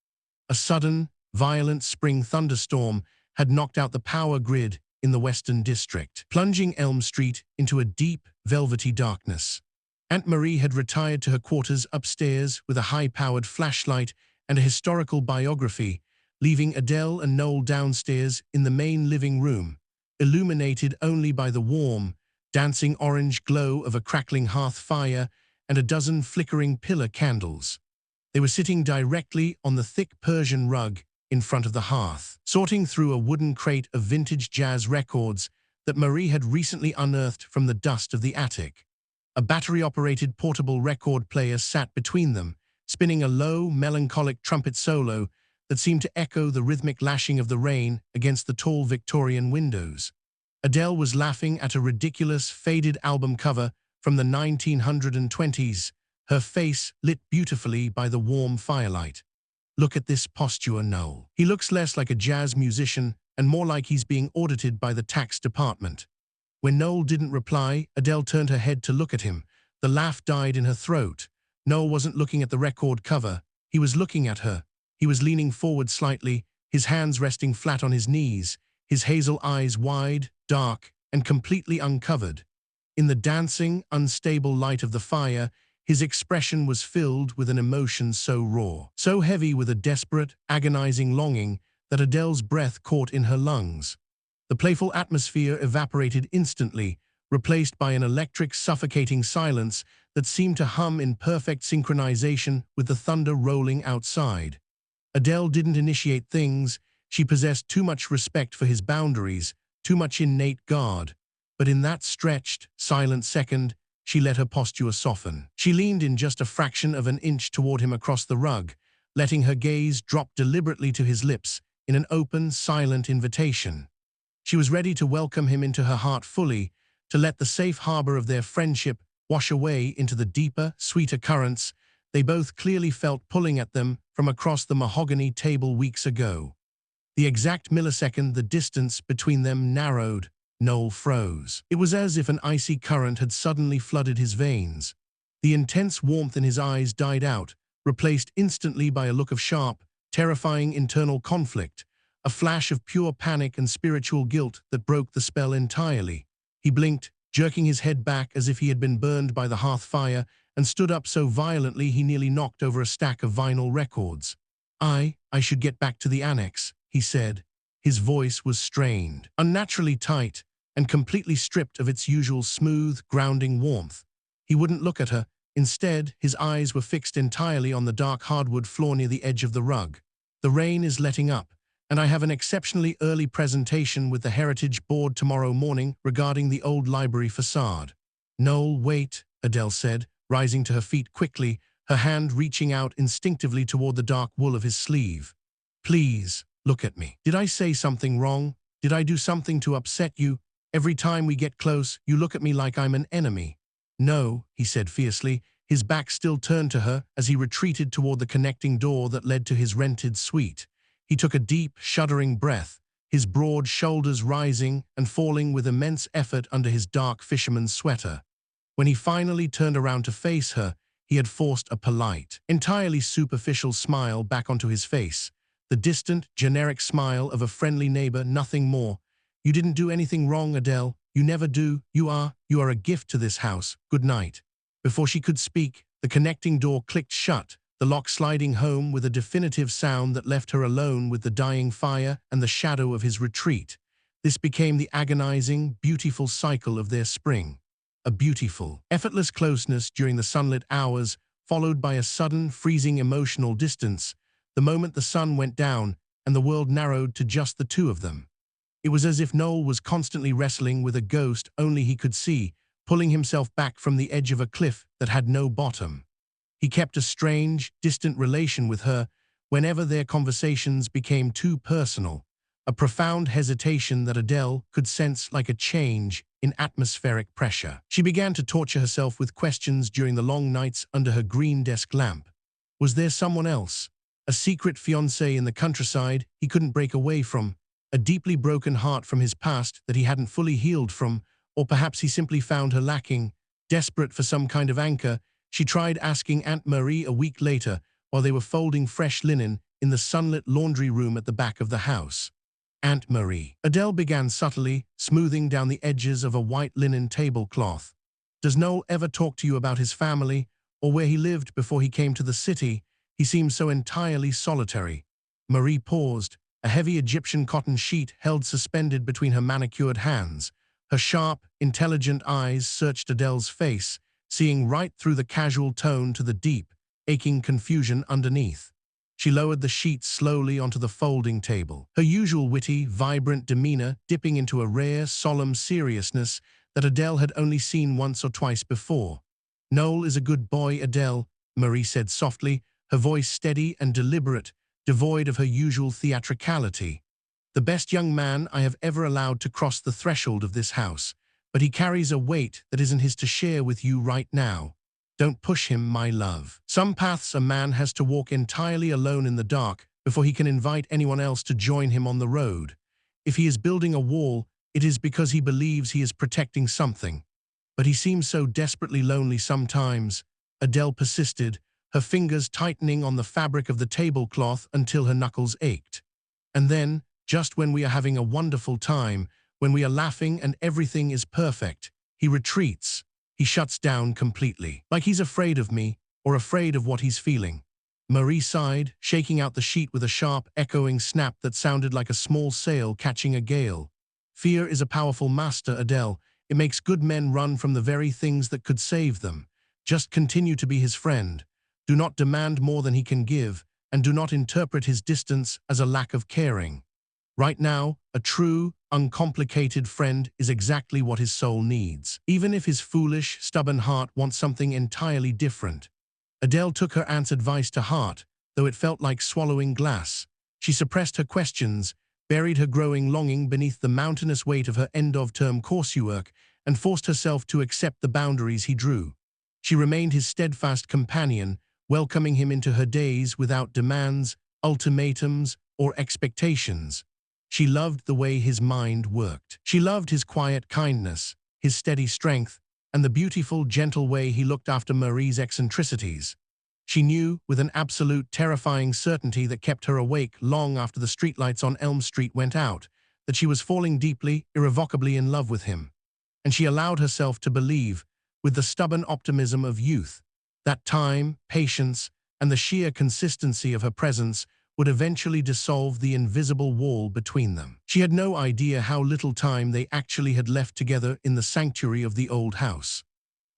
Speaker 1: A sudden, violent spring thunderstorm had knocked out the power grid in the Western District, plunging Elm Street into a deep, velvety darkness. Aunt Marie had retired to her quarters upstairs with a high-powered flashlight and a historical biography, leaving Adele and Noel downstairs in the main living room, illuminated only by the warm, dancing orange glow of a crackling hearth fire and a dozen flickering pillar candles. They were sitting directly on the thick Persian rug in front of the hearth, sorting through a wooden crate of vintage jazz records that Marie had recently unearthed from the dust of the attic. A battery-operated portable record player sat between them, spinning a low, melancholic trumpet solo that seemed to echo the rhythmic lashing of the rain against the tall Victorian windows. Adele was laughing at a ridiculous, faded album cover from the 1920s, her face lit beautifully by the warm firelight. "Look at this posture, Noel. He looks less like a jazz musician and more like he's being audited by the tax department." When Noel didn't reply, Adele turned her head to look at him. The laugh died in her throat. Noel wasn't looking at the record cover. He was looking at her. He was leaning forward slightly, his hands resting flat on his knees, his hazel eyes wide, dark, and completely uncovered. In the dancing, unstable light of the fire, his expression was filled with an emotion so raw, so heavy with a desperate, agonizing longing that Adele's breath caught in her lungs. The playful atmosphere evaporated instantly, replaced by an electric, suffocating silence that seemed to hum in perfect synchronization with the thunder rolling outside. Adele didn't initiate things. She possessed too much respect for his boundaries, too much innate guard. But in that stretched, silent second, she let her posture soften. She leaned in just a fraction of an inch toward him across the rug, letting her gaze drop deliberately to his lips in an open, silent invitation. She was ready to welcome him into her heart fully, to let the safe harbor of their friendship wash away into the deeper, sweeter currents they both clearly felt pulling at them from across the mahogany table weeks ago. The exact millisecond the distance between them narrowed, Noel froze. It was as if an icy current had suddenly flooded his veins. The intense warmth in his eyes died out, replaced instantly by a look of sharp, terrifying internal conflict, a flash of pure panic and spiritual guilt that broke the spell entirely. He blinked, jerking his head back as if he had been burned by the hearth fire, and stood up so violently he nearly knocked over a stack of vinyl records. I should get back to the annex, he said. His voice was strained, unnaturally tight, and completely stripped of its usual smooth, grounding warmth. He wouldn't look at her. Instead, his eyes were fixed entirely on the dark hardwood floor near the edge of the rug. The rain is letting up, and I have an exceptionally early presentation with the Heritage Board tomorrow morning regarding the old library facade. Noel, wait, Adele said, rising to her feet quickly, her hand reaching out instinctively toward the dark wool of his sleeve. Please, look at me. Did I say something wrong? Did I do something to upset you? Every time we get close, you look at me like I'm an enemy. No, he said fiercely, his back still turned to her as he retreated toward the connecting door that led to his rented suite. He took a deep, shuddering breath, his broad shoulders rising and falling with immense effort under his dark fisherman's sweater. When he finally turned around to face her, he had forced a polite, entirely superficial smile back onto his face, the distant, generic smile of a friendly neighbor, nothing more. You didn't do anything wrong, Adele. You never do. You are a gift to this house. Good night. Before she could speak, the connecting door clicked shut, the lock sliding home with a definitive sound that left her alone with the dying fire and the shadow of his retreat. This became the agonizing, beautiful cycle of their spring. A beautiful, effortless closeness during the sunlit hours, followed by a sudden, freezing emotional distance, the moment the sun went down and the world narrowed to just the two of them. It was as if Noel was constantly wrestling with a ghost only he could see, pulling himself back from the edge of a cliff that had no bottom. He kept a strange, distant relation with her whenever their conversations became too personal, a profound hesitation that Adele could sense like a change in atmospheric pressure. She began to torture herself with questions during the long nights under her green desk lamp. Was there someone else? A secret fiancé in the countryside he couldn't break away from? A deeply broken heart from his past that he hadn't fully healed from? Or perhaps he simply found her lacking. Desperate for some kind of anchor, she tried asking Aunt Marie a week later while they were folding fresh linen in the sunlit laundry room at the back of the house. Aunt Marie. Adele began subtly, smoothing down the edges of a white linen tablecloth. Does Noel ever talk to you about his family, or where he lived before he came to the city? He seems so entirely solitary. Marie paused, a heavy Egyptian cotton sheet held suspended between her manicured hands. Her sharp, intelligent eyes searched Adele's face, seeing right through the casual tone to the deep, aching confusion underneath. She lowered the sheet slowly onto the folding table, her usual witty, vibrant demeanor dipping into a rare, solemn seriousness that Adele had only seen once or twice before. Noel is a good boy, Adele, Marie said softly, her voice steady and deliberate, devoid of her usual theatricality. The best young man I have ever allowed to cross the threshold of this house, but he carries a weight that isn't his to share with you right now. Don't push him, my love. Some paths a man has to walk entirely alone in the dark before he can invite anyone else to join him on the road. If he is building a wall, it is because he believes he is protecting something. But he seems so desperately lonely sometimes, Adele persisted, her fingers tightening on the fabric of the tablecloth until her knuckles ached. And then, just when we are having a wonderful time, when we are laughing and everything is perfect, he retreats. He shuts down completely, like he's afraid of me, or afraid of what he's feeling. Marie sighed, shaking out the sheet with a sharp, echoing snap that sounded like a small sail catching a gale. Fear is a powerful master, Adele. It makes good men run from the very things that could save them. Just continue to be his friend. Do not demand more than he can give, and do not interpret his distance as a lack of caring. Right now, a true, uncomplicated friend is exactly what his soul needs, even if his foolish, stubborn heart wants something entirely different. Adele took her aunt's advice to heart, though it felt like swallowing glass. She suppressed her questions, buried her growing longing beneath the mountainous weight of her end-of-term coursework, and forced herself to accept the boundaries he drew. She remained his steadfast companion, welcoming him into her days without demands, ultimatums, or expectations. She loved the way his mind worked. She loved his quiet kindness, his steady strength, and the beautiful, gentle way he looked after Marie's eccentricities. She knew, with an absolute, terrifying certainty that kept her awake long after the streetlights on Elm Street went out, that she was falling deeply, irrevocably in love with him. And she allowed herself to believe, with the stubborn optimism of youth, that time, patience, and the sheer consistency of her presence would eventually dissolve the invisible wall between them. She had no idea how little time they actually had left together in the sanctuary of the old house.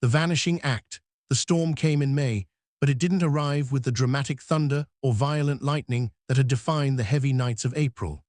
Speaker 1: The vanishing act, the storm came in May, but it didn't arrive with the dramatic thunder or violent lightning that had defined the heavy nights of April.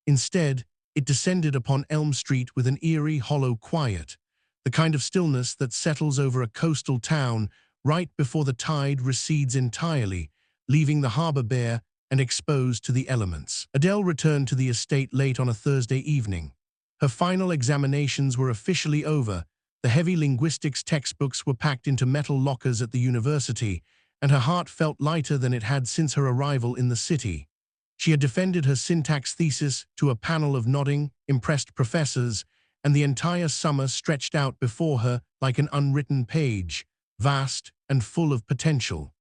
Speaker 1: Instead, it descended upon Elm Street with an eerie, hollow quiet, the kind of stillness that settles over a coastal town right before the tide recedes entirely, leaving the harbor bare and exposed to the elements. Adele returned to the estate late on a Thursday evening. Her final examinations were officially over, the heavy linguistics textbooks were packed into metal lockers at the university, and her heart felt lighter than it had since her arrival in the city. She had defended her syntax thesis to a panel of nodding, impressed professors, and the entire summer stretched out before her like an unwritten page, vast and full of potential.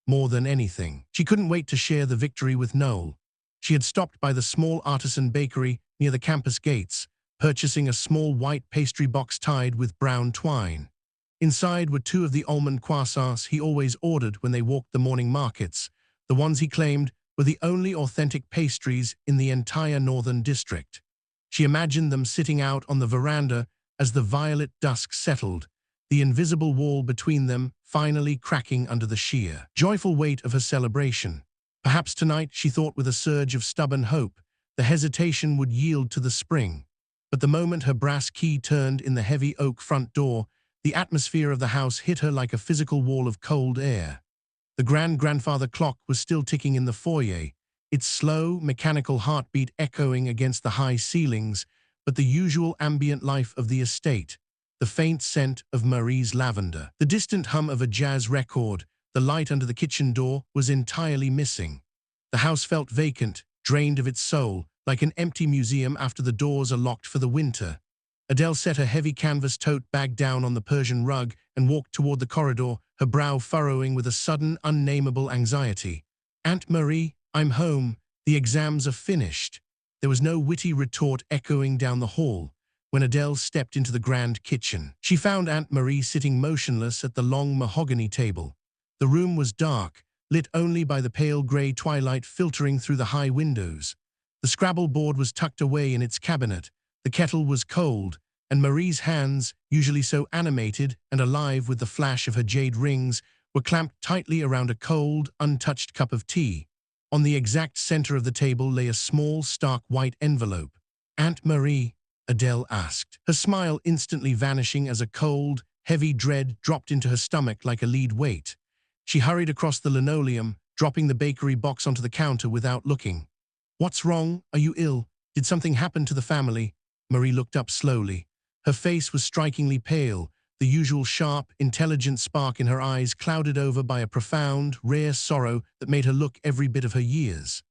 Speaker 1: More than anything, she couldn't wait to share the victory with Noel. She had stopped by the small artisan bakery near the campus gates, purchasing a small white pastry box tied with brown twine. Inside were two of the almond croissants he always ordered when they walked the morning markets, the ones he claimed were the only authentic pastries in the entire northern district. She imagined them sitting out on the veranda as the violet dusk settled, the invisible wall between them finally cracking under the sheer, joyful weight of her celebration. Perhaps tonight, she thought with a surge of stubborn hope, the hesitation would yield to the spring. But the moment her brass key turned in the heavy oak front door, the atmosphere of the house hit her like a physical wall of cold air. The grand-grandfather clock was still ticking in the foyer, its slow, mechanical heartbeat echoing against the high ceilings, but the usual ambient life of the estate, the faint scent of Marie's lavender, the distant hum of a jazz record, the light under the kitchen door was entirely missing. The house felt vacant, drained of its soul, like an empty museum after the doors are locked for the winter. Adele set her heavy canvas tote bag down on the Persian rug and walked toward the corridor, her brow furrowing with a sudden, unnameable anxiety. "Aunt Marie, I'm home. The exams are finished." There was no witty retort echoing down the hall. When Adele stepped into the grand kitchen, she found Aunt Marie sitting motionless at the long mahogany table. The room was dark, lit only by the pale gray twilight filtering through the high windows. The Scrabble board was tucked away in its cabinet, the kettle was cold, and Marie's hands, usually so animated and alive with the flash of her jade rings, were clamped tightly around a cold, untouched cup of tea. On the exact center of the table lay a small, stark white envelope. "Aunt Marie?" Adele asked, her smile instantly vanishing as a cold, heavy dread dropped into her stomach like a lead weight. She hurried across the linoleum, dropping the bakery box onto the counter without looking. "What's wrong? Are you ill? Did something happen to the family?" Marie looked up slowly. Her face was strikingly pale, the usual sharp, intelligent spark in her eyes clouded over by a profound, rare sorrow that made her look every bit of her years.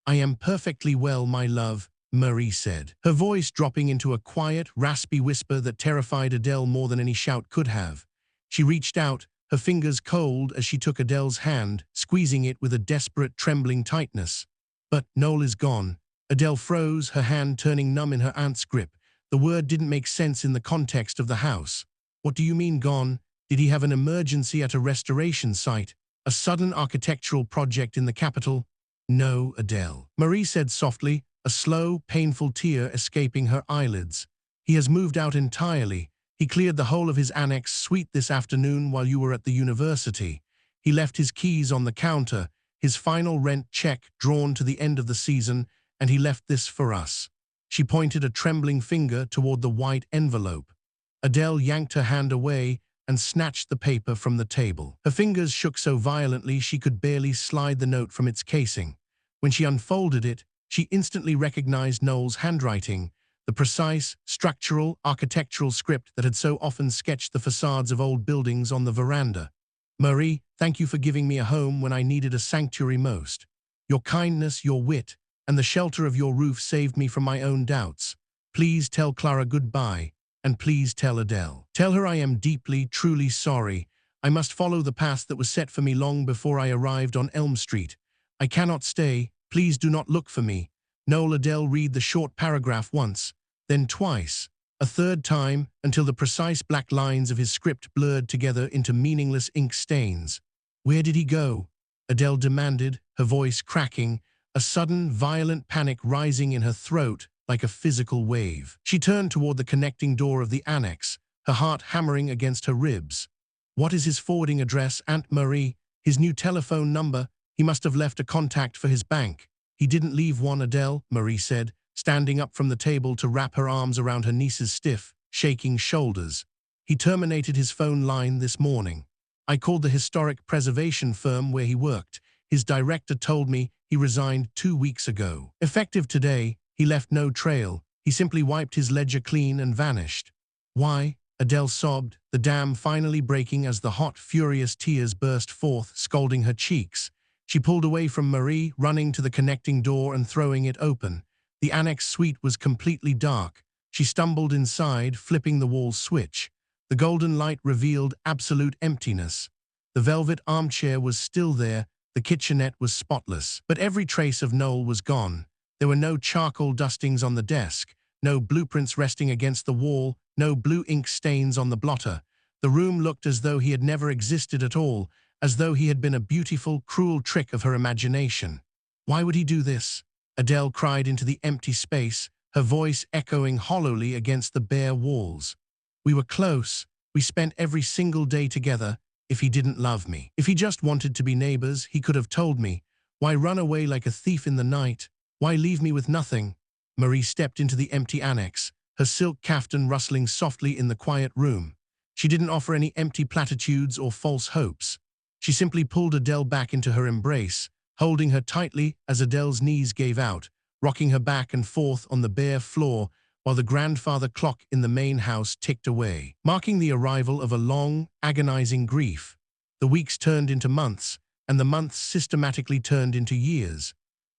Speaker 1: "I am perfectly well, my love," Marie said, her voice dropping into a quiet, raspy whisper that terrified Adele more than any shout could have. She reached out, her fingers cold as she took Adele's hand, squeezing it with a desperate, trembling tightness. "But Noel is gone." Adele froze, her hand turning numb in her aunt's grip. The word didn't make sense in the context of the house. "What do you mean gone? Did he have an emergency at a restoration site? A sudden architectural project in the capital?" "No, Adele," Marie said softly, a slow, painful tear escaping her eyelids. "He has moved out entirely. He cleared the whole of his annex suite this afternoon while you were at the university. He left his keys on the counter, his final rent check drawn to the end of the season, and he left this for us." She pointed a trembling finger toward the white envelope. Adele yanked her hand away and snatched the paper from the table. Her fingers shook so violently she could barely slide the note from its casing. When she unfolded it, she instantly recognized Noel's handwriting, the precise, structural, architectural script that had so often sketched the facades of old buildings on the veranda. "Marie, thank you for giving me a home when I needed a sanctuary most. Your kindness, your wit, and the shelter of your roof saved me from my own doubts. Please tell Clara goodbye, and please tell Adele. Tell her I am deeply, truly sorry. I must follow the path that was set for me long before I arrived on Elm Street. I cannot stay. Please do not look for me." Noel. Adele read the short paragraph once, then twice, a third time, until the precise black lines of his script blurred together into meaningless ink stains. "Where did he go?" Adele demanded, her voice cracking, a sudden, violent panic rising in her throat like a physical wave. She turned toward the connecting door of the annex, her heart hammering against her ribs. "What is his forwarding address, Aunt Marie? His new telephone number? He must have left a contact for his bank." "He didn't leave one, Adele," Marie said, standing up from the table to wrap her arms around her niece's stiff, shaking shoulders. "He terminated his phone line this morning. I called the historic preservation firm where he worked. His director told me he resigned 2 weeks ago. Effective today, he left no trail. He simply wiped his ledger clean and vanished." "Why?" Adele sobbed, the dam finally breaking as the hot, furious tears burst forth, scalding her cheeks. She pulled away from Marie, running to the connecting door and throwing it open. The annex suite was completely dark. She stumbled inside, flipping the wall switch. The golden light revealed absolute emptiness. The velvet armchair was still there, the kitchenette was spotless. But every trace of Noel was gone. There were no charcoal dustings on the desk, no blueprints resting against the wall, no blue ink stains on the blotter. The room looked as though he had never existed at all, as though he had been a beautiful, cruel trick of her imagination. "Why would he do this?" Adele cried into the empty space, her voice echoing hollowly against the bare walls. "We were close. We spent every single day together. If he didn't love me, if he just wanted to be neighbors, he could have told me. Why run away like a thief in the night? Why leave me with nothing?" Marie stepped into the empty annex, her silk kaftan rustling softly in the quiet room. She didn't offer any empty platitudes or false hopes. She simply pulled Adele back into her embrace, holding her tightly as Adele's knees gave out, rocking her back and forth on the bare floor while the grandfather clock in the main house ticked away, marking the arrival of a long, agonizing grief. The weeks turned into months, and the months systematically turned into years.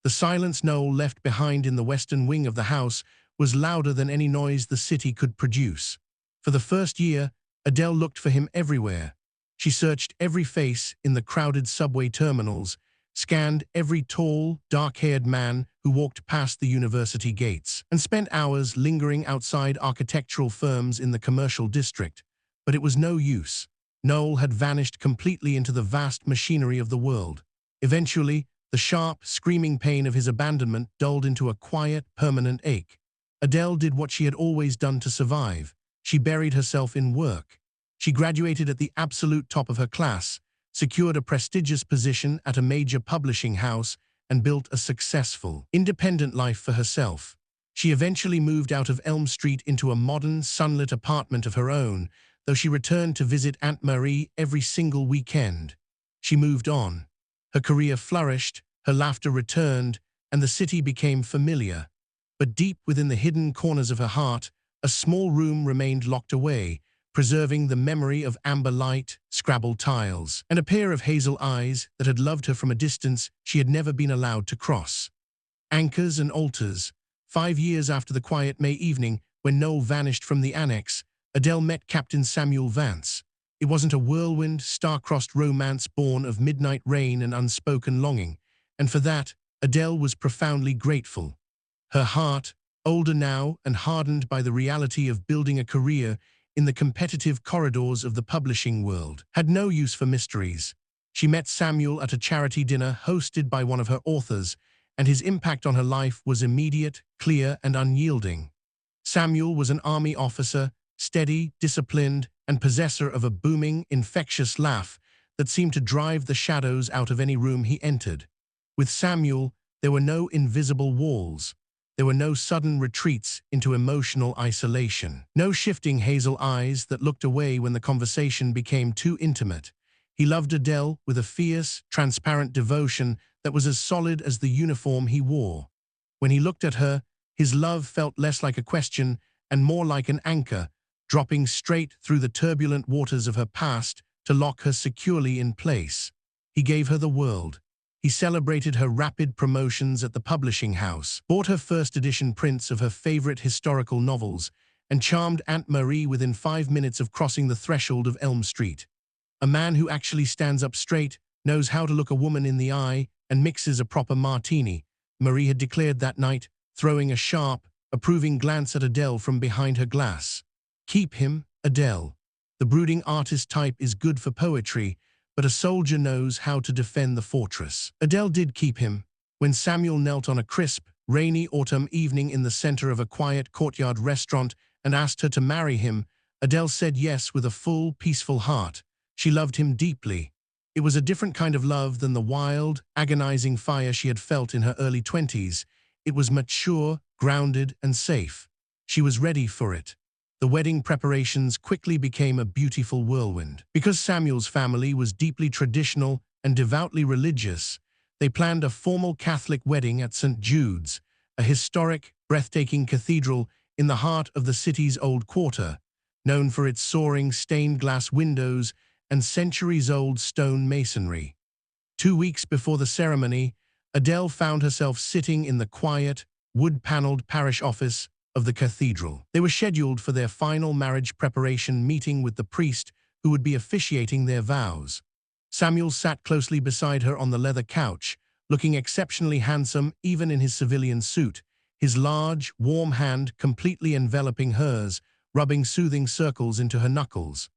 Speaker 1: The silence Noel left behind in the western wing of the house was louder than any noise the city could produce. For the first year, Adele looked for him everywhere. She searched every face in the crowded subway terminals, scanned every tall, dark-haired man who walked past the university gates, and spent hours lingering outside architectural firms in the commercial district. But it was no use. Noel had vanished completely into the vast machinery of the world. Eventually, the sharp, screaming pain of his abandonment dulled into a quiet, permanent ache. Adele did what she had always done to survive. She buried herself in work. She graduated at the absolute top of her class, secured a prestigious position at a major publishing house, and built a successful, independent life for herself. She eventually moved out of Elm Street into a modern, sunlit apartment of her own, though she returned to visit Aunt Marie every single weekend. She moved on. Her career flourished, her laughter returned, and the city became familiar. But deep within the hidden corners of her heart, a small room remained locked away, preserving the memory of amber light, Scrabble tiles, and a pair of hazel eyes that had loved her from a distance she had never been allowed to cross. Anchors and altars. 5 years after the quiet May evening when Noel vanished from the annex, Adele met Captain Samuel Vance. It wasn't a whirlwind, star-crossed romance born of midnight rain and unspoken longing, and for that, Adele was profoundly grateful. Her heart, older now and hardened by the reality of building a career in the competitive corridors of the publishing world, had no use for mysteries. She met Samuel at a charity dinner hosted by one of her authors, and his impact on her life was immediate, clear, and unyielding. Samuel was an army officer, steady, disciplined, and possessor of a booming, infectious laugh that seemed to drive the shadows out of any room he entered. With Samuel, there were no invisible walls. There were no sudden retreats into emotional isolation. No shifting hazel eyes that looked away when the conversation became too intimate. He loved Adele with a fierce, transparent devotion that was as solid as the uniform he wore. When he looked at her, His love felt less like a question and more like an anchor, dropping straight through the turbulent waters of her past to lock her securely in place. He gave her the world. He celebrated her rapid promotions at the publishing house, bought her first edition prints of her favorite historical novels, and charmed Aunt Marie within 5 minutes of crossing the threshold of Elm Street. A man who actually stands up straight, knows how to look a woman in the eye, and mixes a proper martini, Marie had declared that night, throwing a sharp, approving glance at Adele from behind her glass. Keep him, Adele. The brooding artist type is good for poetry, but a soldier knows how to defend the fortress. Adele did keep him. When Samuel knelt on a crisp, rainy autumn evening in the center of a quiet courtyard restaurant and asked her to marry him, Adele said yes with a full, peaceful heart. She loved him deeply. It was a different kind of love than the wild, agonizing fire she had felt in her early 20s. It was mature, grounded, and safe. She was ready for it. The wedding preparations quickly became a beautiful whirlwind. Because Samuel's family was deeply traditional and devoutly religious, they planned a formal Catholic wedding at St. Jude's, a historic, breathtaking cathedral in the heart of the city's old quarter, known for its soaring stained glass windows and centuries-old stone masonry. 2 weeks before the ceremony, Adele found herself sitting in the quiet, wood-paneled parish office of the cathedral. They were scheduled for their final marriage preparation meeting with the priest who would be officiating their vows. Samuel sat closely beside her on the leather couch, looking exceptionally handsome even in his civilian suit, his large, warm hand completely enveloping hers, rubbing soothing circles into her knuckles.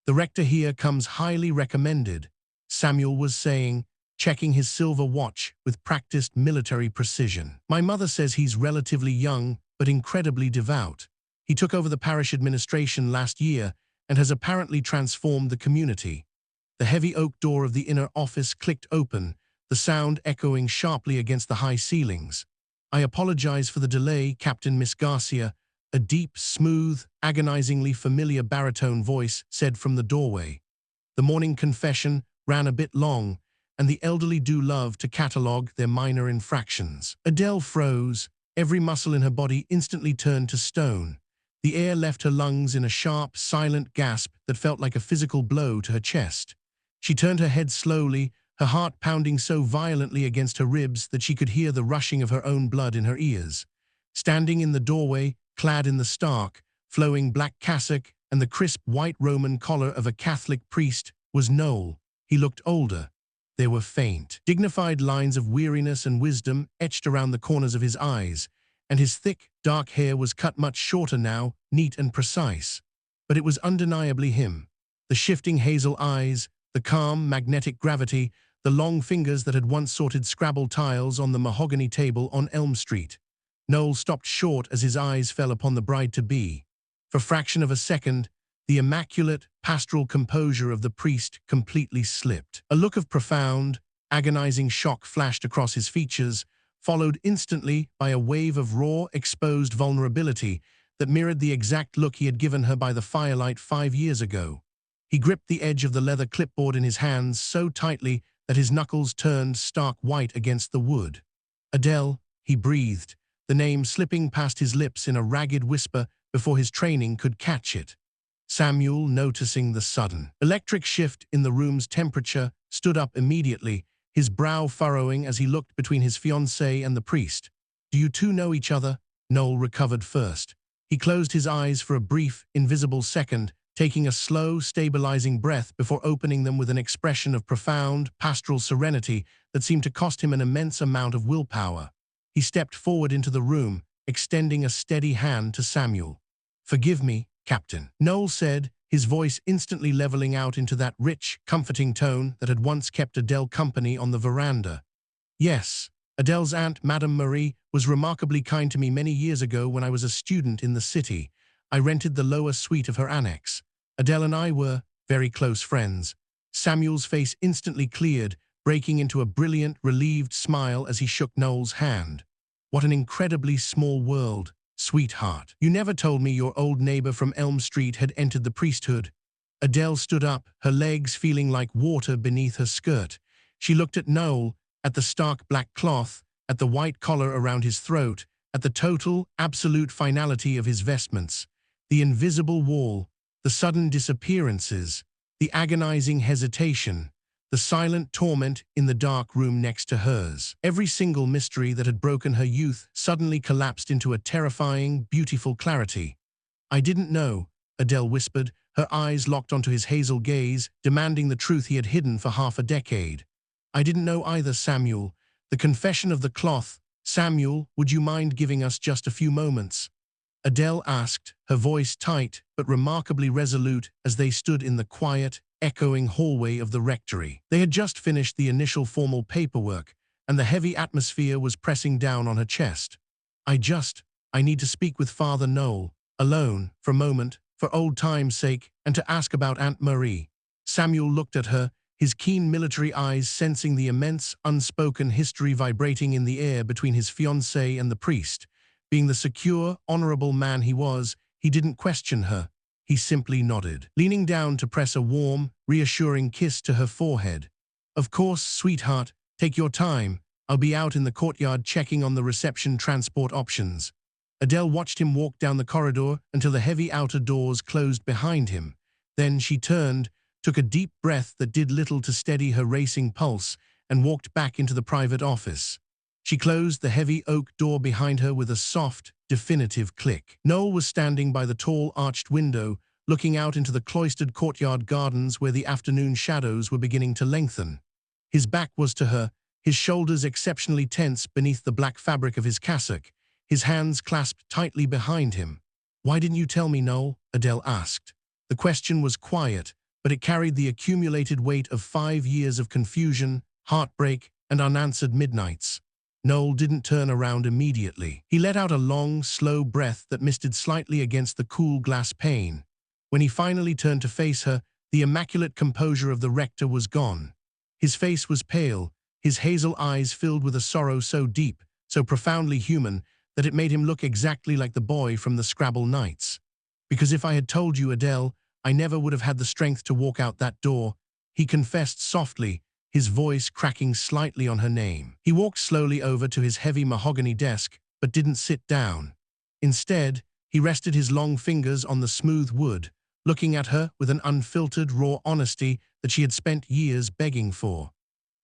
Speaker 1: "The rector here comes highly recommended," Samuel was saying, checking his silver watch with practiced military precision. "My mother says he's relatively young, but incredibly devout. He took over the parish administration last year and has apparently transformed the community." The heavy oak door of the inner office clicked open, the sound echoing sharply against the high ceilings. "I apologize for the delay, Captain Miss Garcia," a deep, smooth, agonizingly familiar baritone voice said from the doorway. The morning confession ran a bit long, and the elderly do love to catalogue their minor infractions. Adele froze. Every muscle in her body instantly turned to stone. The air left her lungs in a sharp, silent gasp that felt like a physical blow to her chest. She turned her head slowly, her heart pounding so violently against her ribs that she could hear the rushing of her own blood in her ears. Standing in the doorway, clad in the stark, flowing black cassock and the crisp white Roman collar of a Catholic priest, was Noel. He looked older. There were faint, dignified lines of weariness and wisdom etched around the corners of his eyes, and his thick, dark hair was cut much shorter now, neat and precise. But it was undeniably him. The shifting hazel eyes, the calm, magnetic gravity, the long fingers that had once sorted Scrabble tiles on the mahogany table on Elm Street. Noel stopped short as his eyes fell upon the bride-to-be. For a fraction of a second, the immaculate, pastoral composure of the priest completely slipped. A look of profound, agonizing shock flashed across his features, followed instantly by a wave of raw, exposed vulnerability that mirrored the exact look he had given her by the firelight 5 years ago. He gripped the edge of the leather clipboard in his hands so tightly that his knuckles turned stark white against the wood. "Adele," he breathed, the name slipping past his lips in a ragged whisper before his training could catch it. Samuel, noticing the sudden electric shift in the room's temperature, stood up immediately, his brow furrowing as he looked between his fiancée and the priest. "Do you two know each other?" Noel recovered first. He closed his eyes for a brief, invisible second, taking a slow, stabilizing breath before opening them with an expression of profound, pastoral serenity that seemed to cost him an immense amount of willpower. He stepped forward into the room, extending a steady hand to Samuel. "Forgive me, Captain," Noel said, his voice instantly leveling out into that rich, comforting tone that had once kept Adele company on the veranda. "Yes, Adele's aunt, Madame Marie, was remarkably kind to me many years ago when I was a student in the city. I rented the lower suite of her annex. Adele and I were very close friends." Samuel's face instantly cleared, breaking into a brilliant, relieved smile as he shook Noel's hand. "What an incredibly small world, sweetheart. You never told me your old neighbor from Elm Street had entered the priesthood." Adele stood up, her legs feeling like water beneath her skirt. She looked at Noel, at the stark black cloth, at the white collar around his throat, at the total, absolute finality of his vestments, the invisible wall, the sudden disappearances, the agonizing hesitation, the silent torment in the dark room next to hers. Every single mystery that had broken her youth suddenly collapsed into a terrifying, beautiful clarity. "I didn't know," Adele whispered, her eyes locked onto his hazel gaze, demanding the truth he had hidden for half a decade. "I didn't know either, Samuel. The confession of the cloth. Samuel, would you mind giving us just a few moments?" Adele asked, her voice tight but remarkably resolute as they stood in the quiet, echoing hallway of the rectory. They had just finished the initial formal paperwork, and the heavy atmosphere was pressing down on her chest. I need to speak with Father Noel, alone, for a moment, for old time's sake, and to ask about Aunt Marie." Samuel looked at her, his keen military eyes sensing the immense, unspoken history vibrating in the air between his fiancée and the priest. Being the secure, honorable man he was, he didn't question her. He simply nodded, leaning down to press a warm, reassuring kiss to her forehead. "Of course, sweetheart, take your time. I'll be out in the courtyard checking on the reception transport options." Adele watched him walk down the corridor until the heavy outer doors closed behind him. Then she turned, took a deep breath that did little to steady her racing pulse, and walked back into the private office. She closed the heavy oak door behind her with a soft, definitive click. Noel was standing by the tall, arched window, looking out into the cloistered courtyard gardens where the afternoon shadows were beginning to lengthen. His back was to her, his shoulders exceptionally tense beneath the black fabric of his cassock, his hands clasped tightly behind him. "Why didn't you tell me, Noel?" Adele asked. The question was quiet, but it carried the accumulated weight of 5 years of confusion, heartbreak, and unanswered midnights. Noel didn't turn around immediately. He let out a long, slow breath that misted slightly against the cool glass pane. When he finally turned to face her, the immaculate composure of the rector was gone. His face was pale, his hazel eyes filled with a sorrow so deep, so profoundly human, that it made him look exactly like the boy from the Scrabble nights. "Because if I had told you, Adele, I never would have had the strength to walk out that door," he confessed softly, his voice cracking slightly on her name. He walked slowly over to his heavy mahogany desk, but didn't sit down. Instead, he rested his long fingers on the smooth wood, looking at her with an unfiltered, raw honesty that she had spent years begging for.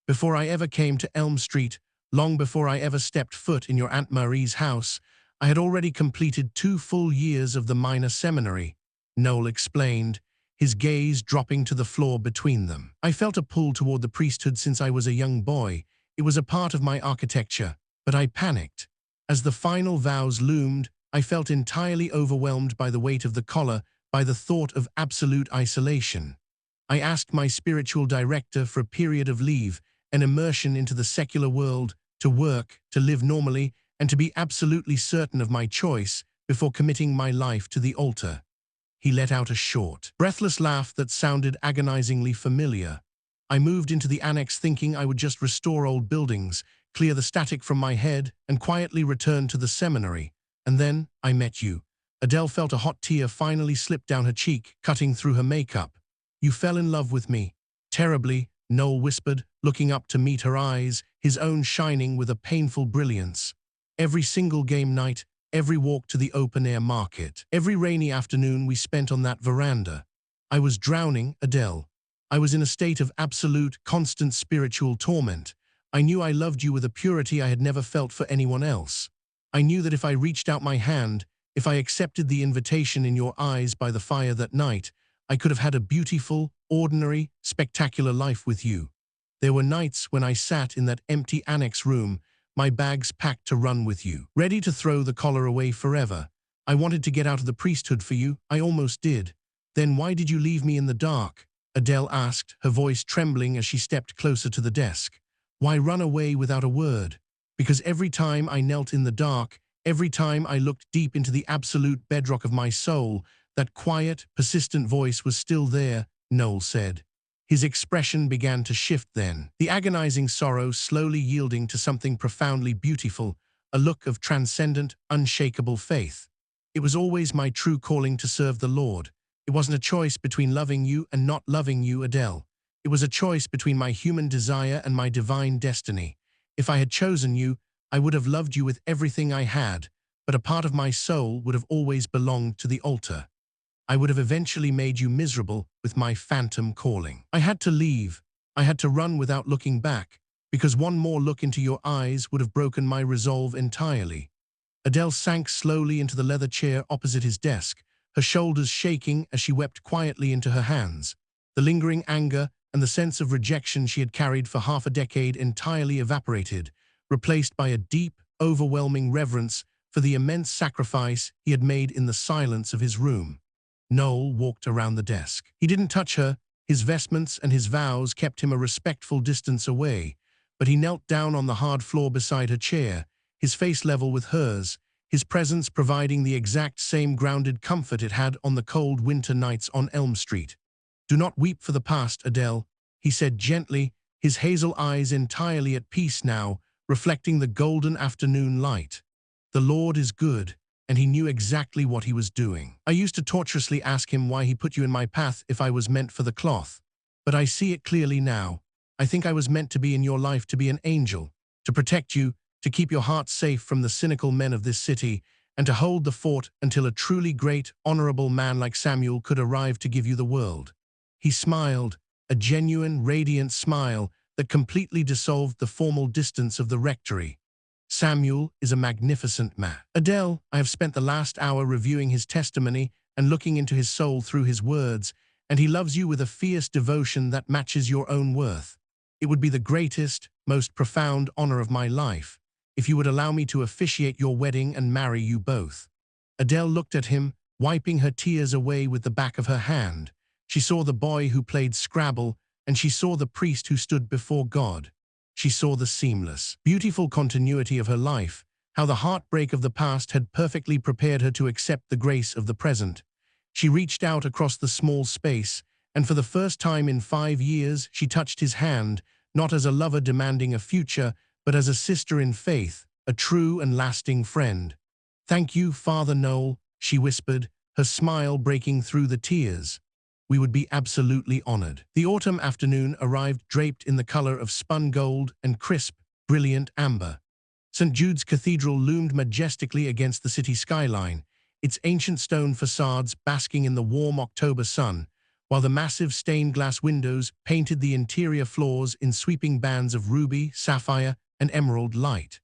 Speaker 1: "Before I ever came to Elm Street, long before I ever stepped foot in your Aunt Marie's house, I had already completed 2 full years of the minor seminary," Noel explained, his gaze dropping to the floor between them. "I felt a pull toward the priesthood since I was a young boy. It was a part of my architecture, but I panicked. As the final vows loomed, I felt entirely overwhelmed by the weight of the collar, by the thought of absolute isolation. I asked my spiritual director for a period of leave, an immersion into the secular world, to work, to live normally, and to be absolutely certain of my choice before committing my life to the altar." He let out a short, breathless laugh that sounded agonizingly familiar. "I moved into the annex thinking I would just restore old buildings, clear the static from my head, and quietly return to the seminary. And then I met you." Adele felt a hot tear finally slip down her cheek, cutting through her makeup. "You fell in love with me." "Terribly," Noel whispered, looking up to meet her eyes, his own shining with a painful brilliance. "Every single game night, every walk to the open-air market, every rainy afternoon we spent on that veranda. I was drowning, Adele. I was in a state of absolute, constant spiritual torment. I knew I loved you with a purity I had never felt for anyone else. I knew that if I reached out my hand, if I accepted the invitation in your eyes by the fire that night, I could have had a beautiful, ordinary, spectacular life with you. There were nights when I sat in that empty annex room, my bags packed to run with you, ready to throw the collar away forever. I wanted to get out of the priesthood for you, I almost did. Then why did you leave me in the dark?" Adele asked, her voice trembling as she stepped closer to the desk. "Why run away without a word?" "Because every time I knelt in the dark, every time I looked deep into the absolute bedrock of my soul, that quiet, persistent voice was still there," Noel said. His expression began to shift then, the agonizing sorrow slowly yielding to something profoundly beautiful, a look of transcendent, unshakable faith. "It was always my true calling to serve the Lord. It wasn't a choice between loving you and not loving you, Adele. It was a choice between my human desire and my divine destiny. If I had chosen you, I would have loved you with everything I had, but a part of my soul would have always belonged to the altar. I would have eventually made you miserable with my phantom calling. I had to leave. I had to run without looking back, because one more look into your eyes would have broken my resolve entirely. Adele sank slowly into the leather chair opposite his desk, her shoulders shaking as she wept quietly into her hands. The lingering anger and the sense of rejection she had carried for half a decade entirely evaporated, replaced by a deep, overwhelming reverence for the immense sacrifice he had made in the silence of his room. Noel walked around the desk. He didn't touch her. His vestments and his vows kept him a respectful distance away, but he knelt down on the hard floor beside her chair, his face level with hers, his presence providing the exact same grounded comfort it had on the cold winter nights on Elm Street. "Do not weep for the past, Adele," he said gently, his hazel eyes entirely at peace now, reflecting the golden afternoon light. "The Lord is good, and he knew exactly what he was doing. I used to tortuously ask him why he put you in my path if I was meant for the cloth. But I see it clearly now. I think I was meant to be in your life, to be an angel, to protect you, to keep your heart safe from the cynical men of this city, and to hold the fort until a truly great, honorable man like Samuel could arrive to give you the world." He smiled, a genuine, radiant smile that completely dissolved the formal distance of the rectory. "Samuel is a magnificent man. Adele, I have spent the last hour reviewing his testimony and looking into his soul through his words, and he loves you with a fierce devotion that matches your own worth. It would be the greatest, most profound honor of my life if you would allow me to officiate your wedding and marry you both." Adele looked at him, wiping her tears away with the back of her hand. She saw the boy who played Scrabble, and she saw the priest who stood before God. She saw the seamless, beautiful continuity of her life, how the heartbreak of the past had perfectly prepared her to accept the grace of the present. She reached out across the small space, and for the first time in 5 years she touched his hand, not as a lover demanding a future, but as a sister in faith, a true and lasting friend. "Thank you, Father Noel," she whispered, her smile breaking through the tears. "We would be absolutely honored." The autumn afternoon arrived draped in the color of spun gold and crisp, brilliant amber. St. Jude's Cathedral loomed majestically against the city skyline, its ancient stone facades basking in the warm October sun, while the massive stained-glass windows painted the interior floors in sweeping bands of ruby, sapphire, and emerald light.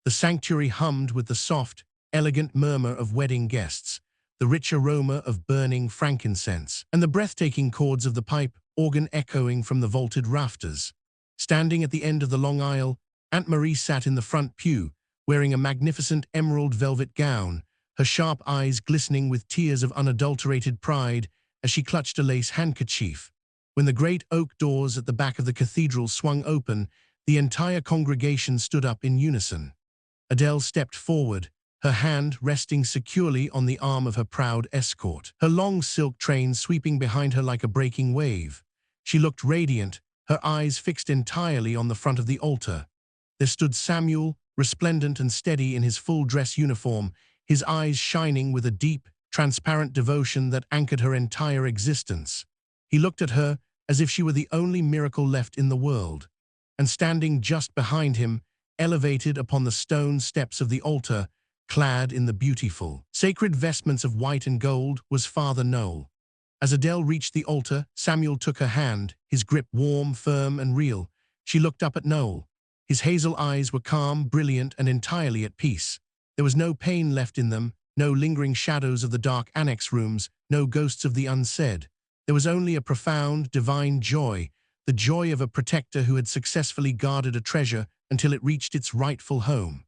Speaker 1: The sanctuary hummed with the soft, elegant murmur of wedding guests, the rich aroma of burning frankincense, and the breathtaking chords of the pipe organ echoing from the vaulted rafters. Standing at the end of the long aisle, Aunt Marie sat in the front pew, wearing a magnificent emerald velvet gown, her sharp eyes glistening with tears of unadulterated pride as she clutched a lace handkerchief. When the great oak doors at the back of the cathedral swung open, the entire congregation stood up in unison. Adele stepped forward, her hand resting securely on the arm of her proud escort, her long silk train sweeping behind her like a breaking wave. She looked radiant, her eyes fixed entirely on the front of the altar. There stood Samuel, resplendent and steady in his full dress uniform, his eyes shining with a deep, transparent devotion that anchored her entire existence. He looked at her as if she were the only miracle left in the world. And standing just behind him, elevated upon the stone steps of the altar, clad in the beautiful, sacred vestments of white and gold, was Father Noel. As Adele reached the altar, Samuel took her hand, his grip warm, firm, and real. She looked up at Noel. His hazel eyes were calm, brilliant, and entirely at peace. There was no pain left in them, no lingering shadows of the dark annex rooms, no ghosts of the unsaid. There was only a profound, divine joy, the joy of a protector who had successfully guarded a treasure until it reached its rightful home.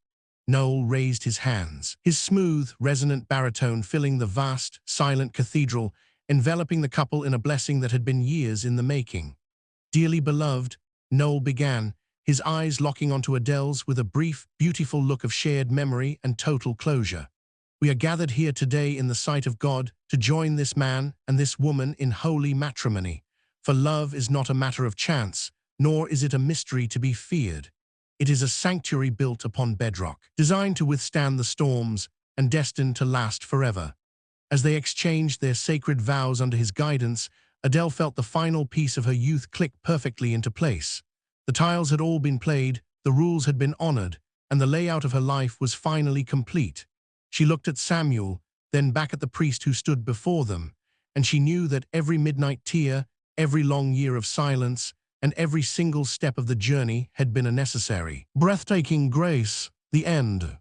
Speaker 1: Noel raised his hands, his smooth, resonant baritone filling the vast, silent cathedral, enveloping the couple in a blessing that had been years in the making. "Dearly beloved," Noel began, his eyes locking onto Adele's with a brief, beautiful look of shared memory and total closure. "We are gathered here today in the sight of God to join this man and this woman in holy matrimony. For love is not a matter of chance, nor is it a mystery to be feared. It is a sanctuary built upon bedrock, designed to withstand the storms and destined to last forever." As they exchanged their sacred vows under his guidance, Adele felt the final piece of her youth click perfectly into place. The tiles had all been played, the rules had been honored, and the layout of her life was finally complete. She looked at Samuel, then back at the priest who stood before them, and she knew that every midnight tear, every long year of silence, and every single step of the journey had been a necessary, breathtaking grace, the end.